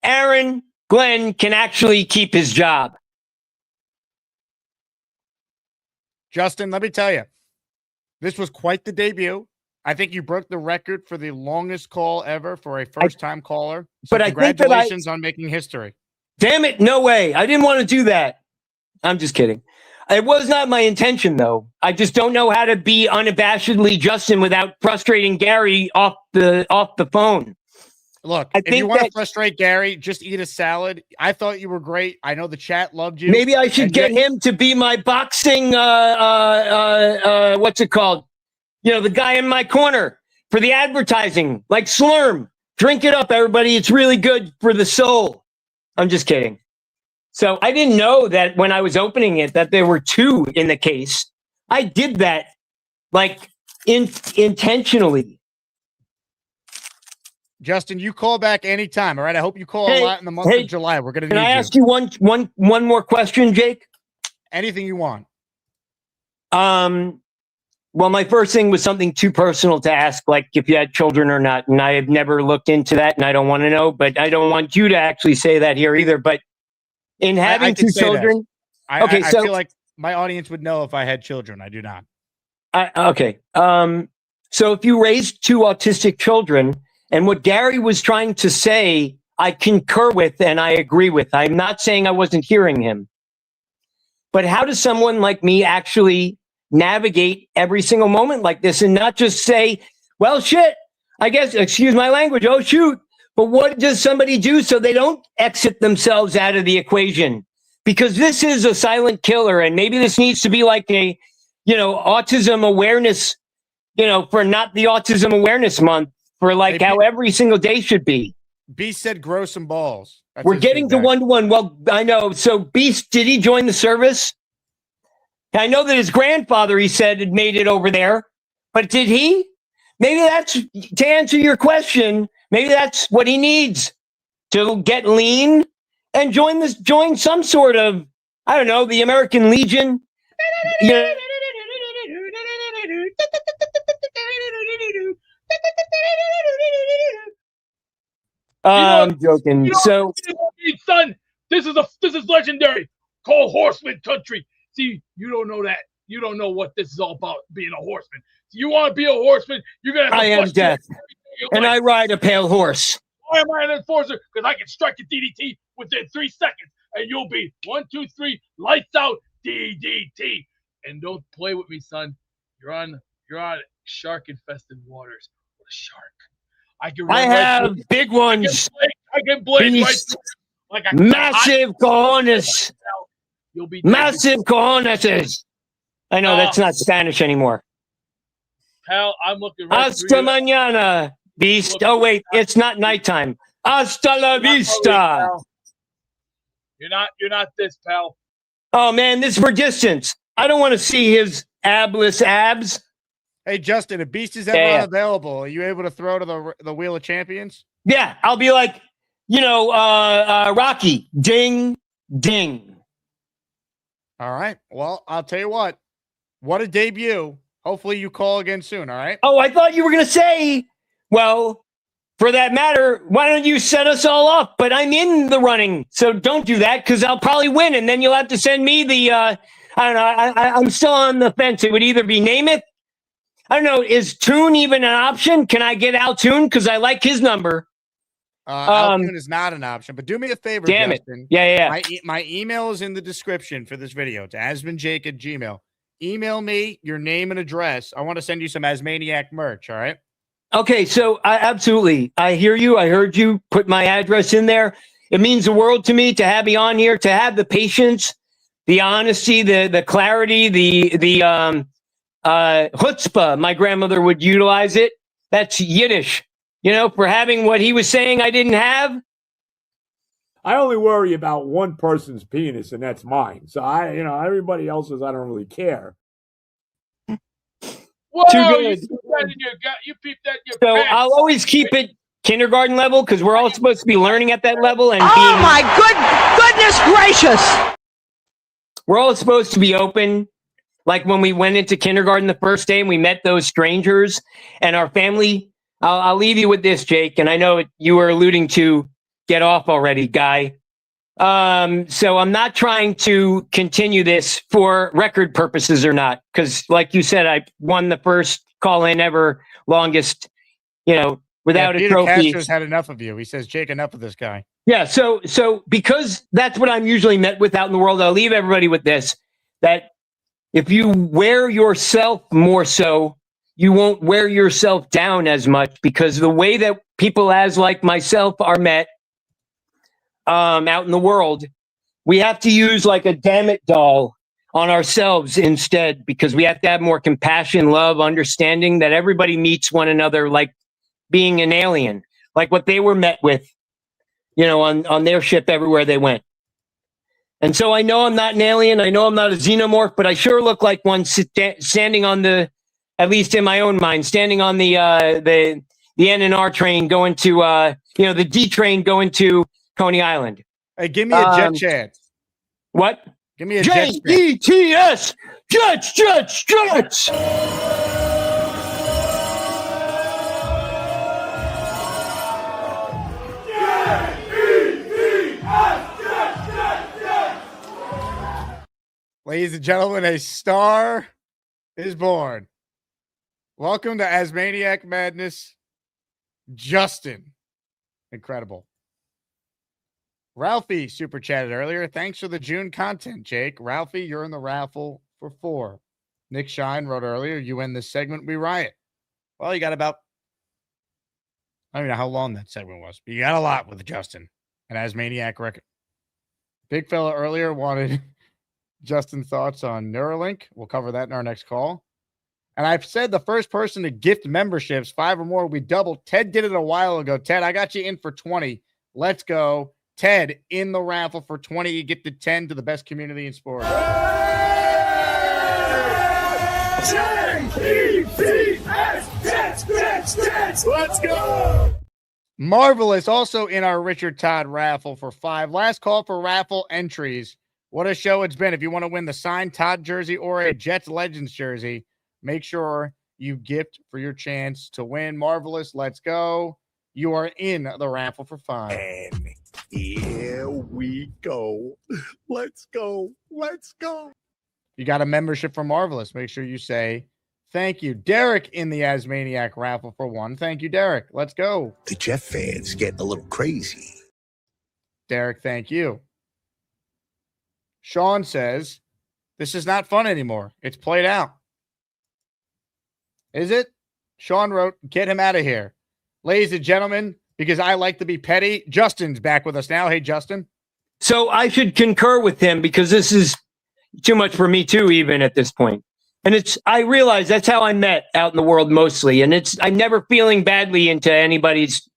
Aaron Glenn can actually keep his job. Justin, let me tell you, this was quite the debut. I think you broke the record for the longest call ever for a first-time caller. So but congratulations on making history. Damn it, no way. I didn't want to do that. I'm just kidding. It was not my intention, though. I just don't know how to be unabashedly Justin without frustrating Gary off the phone. Look, if you want to frustrate Gary, just eat a salad. I thought you were great. I know the chat loved you. Maybe I should get him to be my boxing, what's it called? The guy in my corner for the advertising, like Slurm. Drink it up, everybody. It's really good for the soul. I'm just kidding. So I didn't know that when I was opening it that there were 2 in the case. I did that intentionally. Justin, you call back anytime, all right? I hope you call a lot in the month of July. We're going to need you. Can I ask you one more question, Jake? Anything you want. Well, my first thing was something too personal to ask, like if you had children or not, and I have never looked into that, and I don't want to know, but I don't want you to actually say that here either. But in having 2 children, I feel like my audience would know if I had children. I do not. Okay. So if you raised 2 autistic children, and what Gary was trying to say, I concur with and I agree with. I'm not saying I wasn't hearing him. But how does someone like me actually navigate every single moment like this and not just say, well, shit, I guess, excuse my language, oh, shoot. But what does somebody do so they don't exit themselves out of the equation? Because this is a silent killer, and maybe this needs to be like a, autism awareness, for not the Autism Awareness Month, for like how every single day should be. Beast said grow some balls. That's We're getting to 1-to-1. Well, I know. So Beast, did he join the service? I know that his grandfather, he said, had made it over there. But did he? Maybe that's, to answer your question, maybe that's what he needs to get lean and join some sort of, I don't know, the American Legion. I'm joking. So, son, this is legendary. Call horseman country. See, you don't know that. You don't know what this is all about, being a horseman. You want to be a horseman, you're gonna have to I am death, and I ride a pale horse. Why am I an enforcer? Because I can strike a DDT within 3 seconds, and you'll be 1, 2, 3, lights out, DDT. And don't play with me, son. You're on shark infested waters. What a shark! I have big ones. I can blade right through like a massive cojones. You'll be massive cojones. I know that's not Spanish anymore. Pal, I'm looking right Hasta mañana. Beast. Oh, wait, it's not nighttime. Hasta la vista. You're not this, pal. Oh, man, this is for distance. I don't want to see his abless abs. Hey, Justin, if Beast is ever unavailable, are you able to throw to the Wheel of Champions? Yeah, I'll be like, Rocky. Ding, ding. All right. Well, I'll tell you what. What a debut. Hopefully you call again soon, all right? Oh, I thought you were going to say, well, for that matter, why don't you set us all up? But I'm in the running, so don't do that because I'll probably win, and then you'll have to send me the, I don't know, I'm still on the fence. It would either be Namath. I don't know, is Toon even an option? Can I get Al Toon? Because I like his number. Al Toon is not an option, but do me a favor, damn Justin. It. Yeah. My email is in the description for this video. It's asmanjake@gmail.com. Email me your name and address. I want to send you some Asmaniac merch, all right? Okay, so absolutely. I hear you. I heard you put my address in there. It means the world to me to have you on here, to have the patience, the honesty, the clarity, the chutzpah. My grandmother would utilize it. That's Yiddish, for having what he was saying I didn't have. I only worry about one person's penis, and that's mine. So everybody else's, I don't really care. Whoa, Too good. You peeped that in your So pants. I'll always keep it kindergarten level because we're all supposed to be learning at that level. And goodness gracious! We're all supposed to be open. Like when we went into kindergarten the first day and we met those strangers and our family. I'll leave you with this, Jake. And I know you were alluding to get off already, guy. So I'm not trying to continue this for record purposes or not. Because like you said, I won the first call-in ever, longest, without a trophy. Castro's had enough of you. He says, Jake, enough of this guy. Yeah, so because that's what I'm usually met with out in the world, I'll leave everybody with this, that if you wear yourself more so, you won't wear yourself down as much because the way that people as like myself are met out in the world, we have to use like a damn it doll on ourselves instead because we have to have more compassion, love, understanding that everybody meets one another like being an alien, like what they were met with, on their ship everywhere they went. And so I know I'm not an alien. I know I'm not a xenomorph, but I sure look like one standing on at least in my own mind, standing on the N&R train going to, the D train going to Coney Island. Hey, give me a jet chance. What? Give me a jet chance. J-E-T-S! Jets! Ladies and gentlemen, a star is born. Welcome to Asmaniac Madness, Justin. Incredible. Ralphie super chatted earlier. Thanks for the June content, Jake. Ralphie, you're in the raffle for 4. Nick Shine wrote earlier, you win this segment, we riot. Well, you got about, I don't even know how long that segment was, but you got a lot with Justin. An Asmaniac record. Big fella earlier wanted Justin's thoughts on Neuralink. We'll cover that in our next call. And I've said the first person to gift memberships, 5 or more, we double. Ted did it a while ago. Ted, I got you in for 20. Let's go. Ted in the raffle for 20. You get the 10 to the best community in sports. Let's go. Marvelous. Also in our Richard Todd raffle for 5. Last call for raffle entries. What a show it's been. If you want to win the signed Todd jersey or a Jets Legends jersey, make sure you gift for your chance to win. Marvelous. Let's go. You are in the raffle for 5. And here we go. Let's go. Let's go. You got a membership for Marvelous. Make sure you say thank you. Derek in the Asmaniac raffle for 1. Thank you, Derek. Let's go. The Jet fans getting a little crazy. Derek, thank you. Sean says, this is not fun anymore. It's played out. Is it? Sean wrote, get him out of here. Ladies and gentlemen, because I like to be petty, Justin's back with us now. Hey, Justin. So I should concur with him because this is too much for me too, even at this point. And I realize that's how I'm met out in the world mostly. And I'm never feeling badly into anybody's,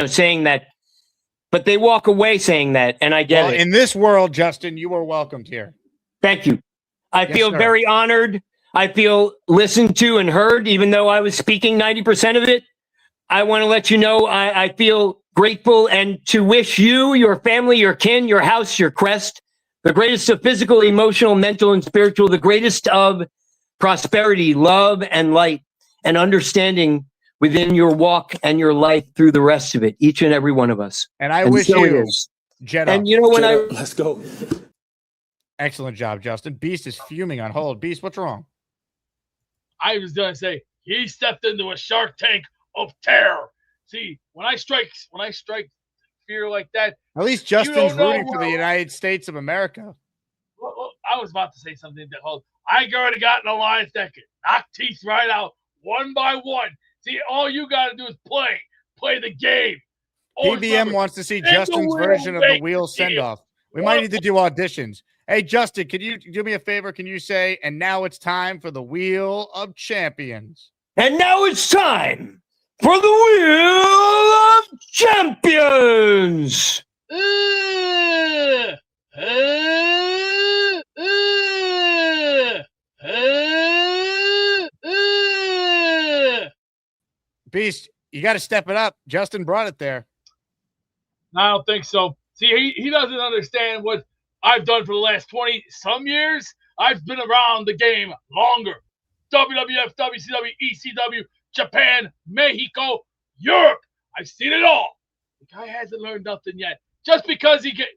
saying that, but they walk away saying that. And I get it. In this world, Justin, you are welcomed here. Thank you. I Yes, feel sir. very honored. I feel listened to and heard, even though I was speaking 90% of it. I want to let you know I feel grateful and to wish you, your family, your kin, your house, your crest, the greatest of physical, emotional, mental, and spiritual, the greatest of prosperity, love, and light, and understanding within your walk and your life through the rest of it, each and every one of us. And I wish so it you, is. Jet And up. Let's go. Excellent job, Justin. Beast is fuming on hold. Beast, what's wrong? I was gonna say he stepped into a Shark Tank of terror. See, when I strike fear like that, At least Justin's rooting for the United States of America. Well, I was about to say something that I already got an alliance that can knock teeth right out one by one. See, all you got to do is play the game. PBM wants to see Justin's version of the wheel send-off. We might need to do auditions. Hey, Justin, could you do me a favor? Can you say, and now it's time for the Wheel of Champions? And now it's time for the Wheel of Champions. Beast, you got to step it up. Justin brought it there. I don't think so. See, he doesn't understand what I've done for the last 20-some years. I've been around the game longer. WWF, WCW, ECW, Japan, Mexico, Europe. I've seen it all. The guy hasn't learned nothing yet. Just because he get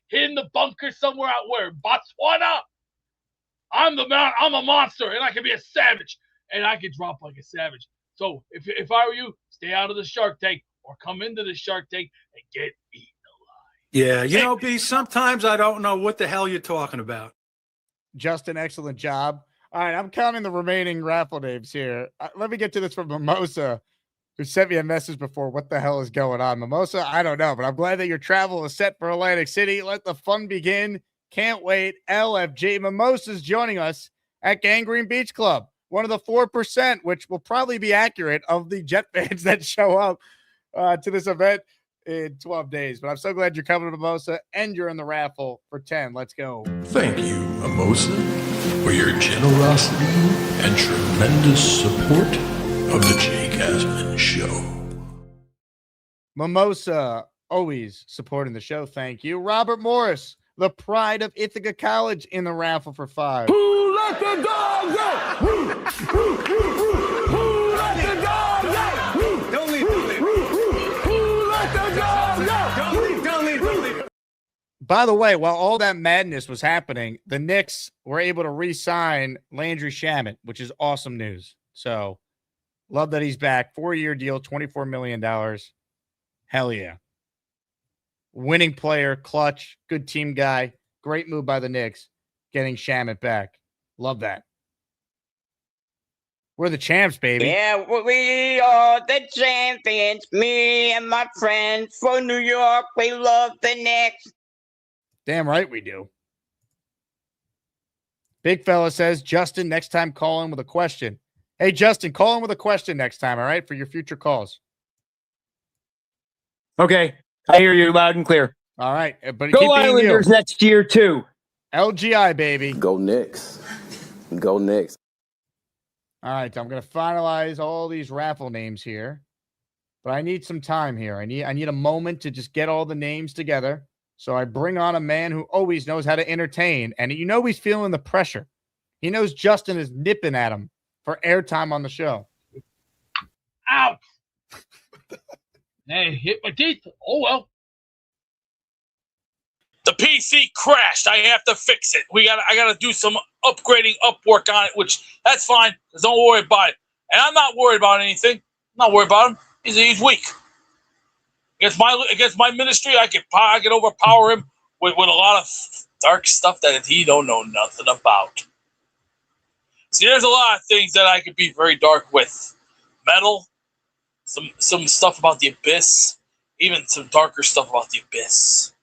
hid in the bunker somewhere out where? Botswana? I'm a monster, and I can be a savage, and I can drop like a savage. So if I were you, stay out of the Shark Tank or come into the Shark Tank and get eaten. Yeah, B, sometimes I don't know what the hell you're talking about. Justin, excellent job. All right, I'm counting the remaining raffle names here. Let me get to this from Mimosa, who sent me a message before. What the hell is going on? Mimosa, I don't know, but I'm glad that your travel is set for Atlantic City. Let the fun begin. Can't wait. LFG Mimosa's joining us at Gangrene Beach Club, one of the 4%, which will probably be accurate, of the Jet fans that show up to this event in 12 days. But I'm so glad you're coming to Mimosa and you're in the raffle for 10. Let's go. Thank you, Mimosa, for your generosity and tremendous support of the Jake Asman Show. Mimosa, always supporting the show. Thank you. Robert Morris, the pride of Ithaca College, in the raffle for 5. Who let the dogs out? Who let the dogs out? Don't leave. Who let the dogs out? Don't leave. By the way, while all that madness was happening, the Knicks were able to re-sign Landry Shamet, which is awesome news. So, love that he's back. 4-year deal, $24 million. Hell yeah. Winning player, clutch, good team guy. Great move by the Knicks, getting Shamet back. Love that. We're the champs, baby. Yeah, we are the champions. Me and my friends from New York, we love the Knicks. Damn right we do. Big fella says, Justin, next time call in with a question. Hey, Justin, call in with a question next time, all right, for your future calls. Okay. I hear you loud and clear. All right. But Go Islanders next year, too. LGI, baby. Go Knicks. Go Knicks. All right. I'm going to finalize all these raffle names here. But I need some time here. I need a moment to just get all the names together. So I bring on a man who always knows how to entertain. And you know he's feeling the pressure. He knows Justin is nipping at him for airtime on the show. Ouch! Hey, hit my teeth. Oh, well. The PC crashed. I have to fix it. I got to do some upgrading, work on it, which that's fine. Just don't worry about it. And I'm not worried about anything. I'm not worried about him. He's weak. Against my ministry, I can overpower him with a lot of dark stuff that he don't know nothing about. See, there's a lot of things that I could be very dark with. Metal. Some stuff about the abyss, even some darker stuff about the abyss.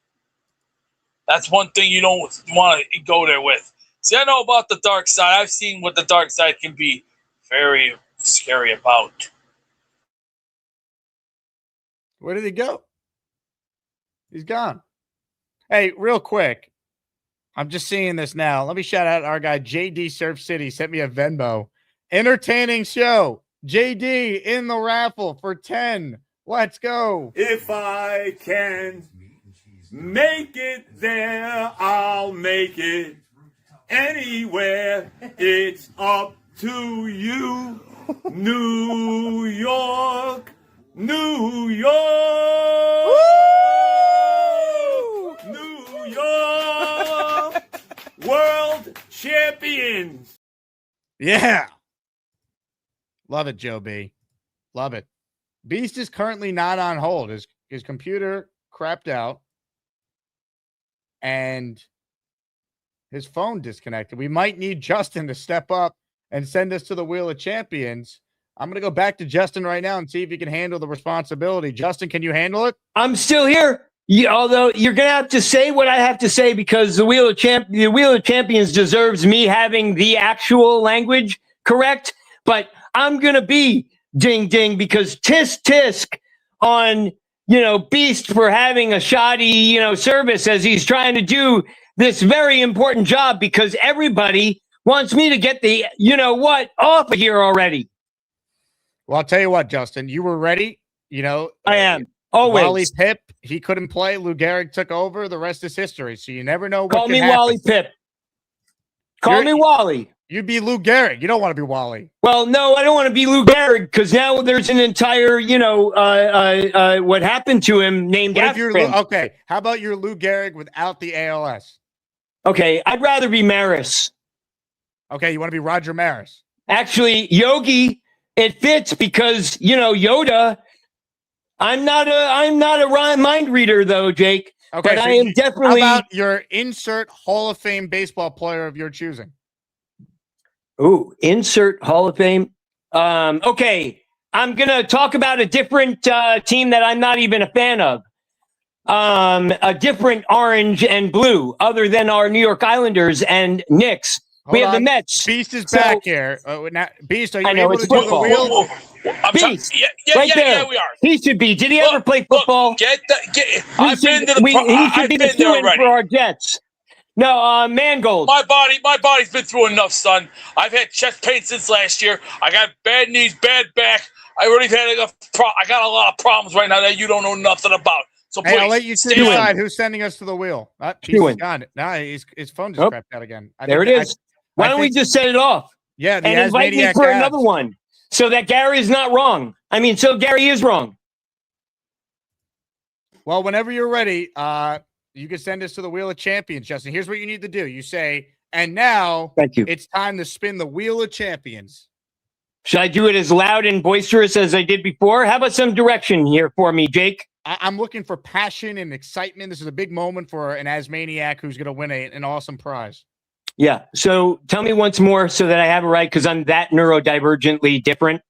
That's one thing you don't want to go there with. See, I know about the dark side. I've seen what the dark side can be very scary about. Where did he go? He's gone. Hey, real quick. I'm just seeing this now. Let me shout out our guy, JD Surf City, sent me a Venmo. Entertaining show. JD in the raffle for 10. Let's go. If I can make it there, I'll make it anywhere. It's up to you. New York, New York, New York, world champions. Yeah. Love it, Joe B. Love it. Beast is currently not on hold. His computer crapped out and his phone disconnected. We might need Justin to step up and send us to the Wheel of Champions. I'm going to go back to Justin right now and see if he can handle the responsibility. Justin, can you handle it? I'm still here. Although you're going to have to say what I have to say because the Wheel of Champions deserves me having the actual language correct. But I'm going to be ding ding because tisk tisk on, Beast for having a shoddy, service as he's trying to do this very important job because everybody wants me to get the, off of here already. Well, I'll tell you what, Justin, you were ready. I am. Always. Wally Pip, he couldn't play. Lou Gehrig took over. The rest is history. So you never know what Call can me happen. Wally Pip. Call me Wally. You'd be Lou Gehrig. You don't want to be Wally. Well, no, I don't want to be Lou Gehrig because now there's an entire, what happened to him named after him. Okay, how about your Lou Gehrig without the ALS? Okay, I'd rather be Maris. Okay, you want to be Roger Maris? Actually, Yogi, it fits because Yoda. I'm not a mind reader though, Jake. Okay, but so I am definitely. How about your insert Hall of Fame baseball player of your choosing? Ooh, insert Hall of Fame. Okay, I'm gonna talk about a different team that I'm not even a fan of. A different orange and blue, other than our New York Islanders and Knicks. We have the Mets. Beast is back here. Beast, are you I know, able it's to do the football. wheel? Beast, right there. We are. He should be. Did he ever play football? I've been to the. He should be the been there two-in already. for our Jets. No, Mangold. My body's been through enough, son. I've had chest pain since last year. I got bad knees, bad back. I already had I got a lot of problems right now that you don't know nothing about. So please, I'll let you decide who's sending us to the wheel. Beast is gone. Nah, his phone just crapped out again. There it is. Why don't we just set it off? Yeah, and invite me for another one, so that Gary is not wrong. So Gary is wrong. Well, whenever you're ready, you can send us to the Wheel of Champions, Justin. Here's what you need to do. You say, and now thank you. It's time to spin the Wheel of Champions. Should I do it as loud and boisterous as I did before? How about some direction here for me, Jake? I'm looking for passion and excitement. This is a big moment for an Asmaniac who's going to win an awesome prize. Yeah. So tell me once more so that I have it right, because I'm that neurodivergently different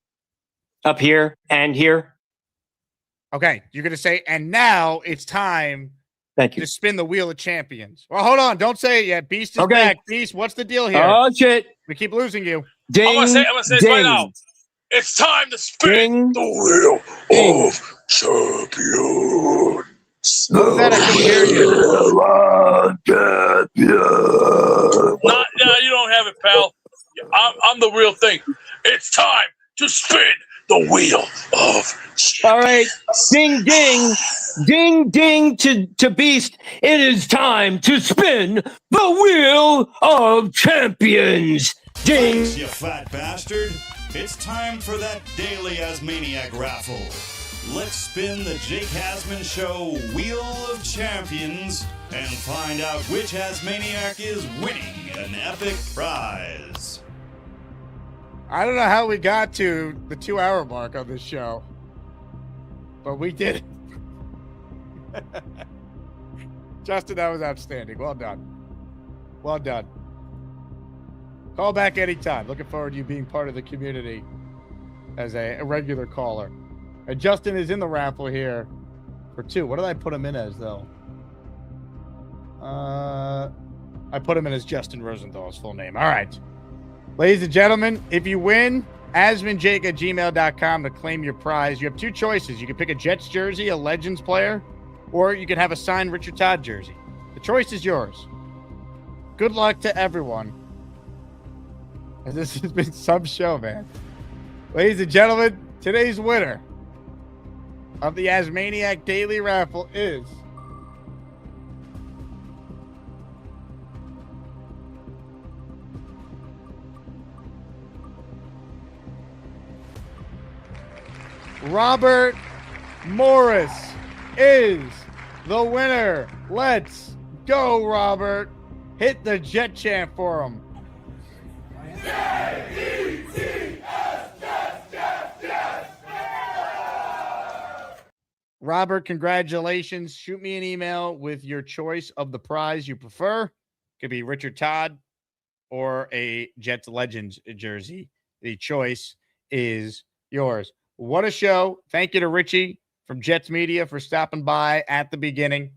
up here and here. Okay. You're going to say, and now it's time Thank you. to spin the Wheel of Champions. Well, hold on. Don't say it yet. Beast is back. Beast, what's the deal here? Oh, shit. We keep losing you. Ding, I'm gonna say this right now. It's time to spin the Wheel of Champions. What was that? I couldn't hear you. No, you don't have it, pal. I'm the real thing. It's time to spin the Wheel of Champions. All right. Ding, ding. Ding, ding to Beast. It is time to spin the Wheel of Champions. Ding. You fat bastard. It's time for that daily Asmaniac raffle. Let's spin the Jake Asman Show Wheel of Champions and find out which Asmaniac is winning an epic prize. I don't know how we got to the 2-hour mark on this show, but we did it. Justin, that was outstanding. Well done. Well done. Call back anytime. Looking forward to you being part of the community as a regular caller. And Justin is in the raffle here for 2. What did I put him in as, though? I put him in as Justin Rosenthal's full name. All right. Ladies and gentlemen, if you win, asmanjake@gmail.com to claim your prize. You have two choices. You can pick a Jets jersey, a Legends player, or you can have a signed Richard Todd jersey. The choice is yours. Good luck to everyone. And this has been some show, man. Ladies and gentlemen, today's winner of the Asmaniac Daily Raffle is Robert Morris is the winner. Let's go, Robert. Hit the Jet chant for him. Robert, congratulations. Shoot me an email with your choice of the prize you prefer. Could be Richard Todd or a Jets Legends jersey. The choice is yours. What a show. Thank you to Richie from Jets Media for stopping by at the beginning.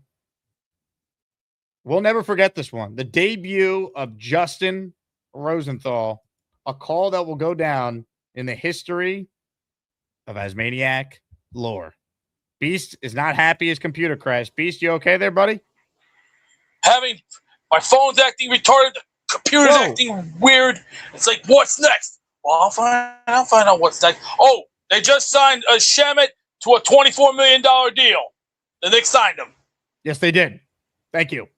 We'll never forget this one. The debut of Justin Rosenthal, a call that will go down in the history of Asmaniac lore. Beast is not happy his computer crashed. Beast, you okay there, buddy? My phone's acting retarded. The computer's acting weird. It's like, what's next? Well, I'll find out what's next. Oh, they just signed a Shamet to a $24 million deal. The Knicks signed him. Yes, they did. Thank you.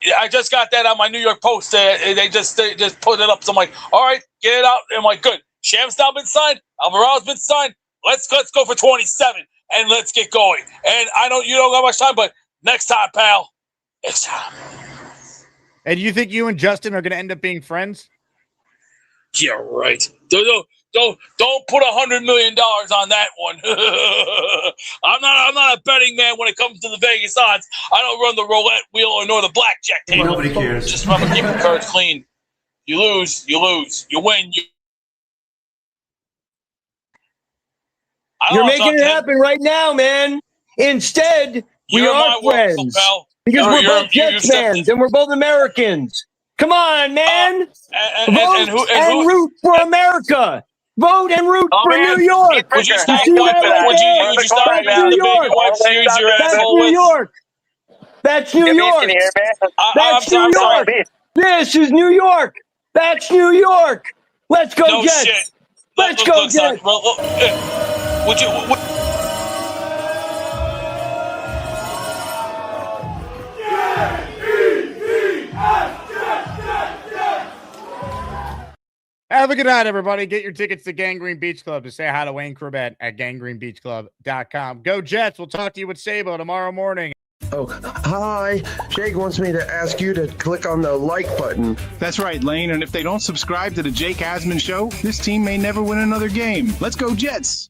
Yeah, I just got that on my New York Post. They just put it up. So I'm like, all right, get it out. I'm like, good. Sham's now been signed. Alvaredo's been signed. Let's go for 27 and let's get going. And you don't got much time, but next time, pal. Next time. And you think you and Justin are going to end up being friends? Yeah, right. Don't put $100 million on that one. I'm not a betting man when it comes to the Vegas odds. I don't run the roulette wheel nor the blackjack table. Nobody cares. Just remember, keep your cards clean. You lose. You win. You're making it happen right now, man. Instead, we are friends because we're both Jets fans and we're both Americans. Come on, man. Vote and root for America. Vote and root for New York. Would you stop New York? That's New York. That's New York. That's New York. This is New York. That's New York. Let's go, Jets. Let's go, Jets. Would you? Have a good night, everybody. Get your tickets to Gangrene Beach Club to say hi to Wayne Corbett at gangrenebeachclub.com. Go Jets. We'll talk to you with Sabo tomorrow morning. Oh, hi. Jake wants me to ask you to click on the like button. That's right, Lane. And if they don't subscribe to the Jake Asman Show, this team may never win another game. Let's go Jets.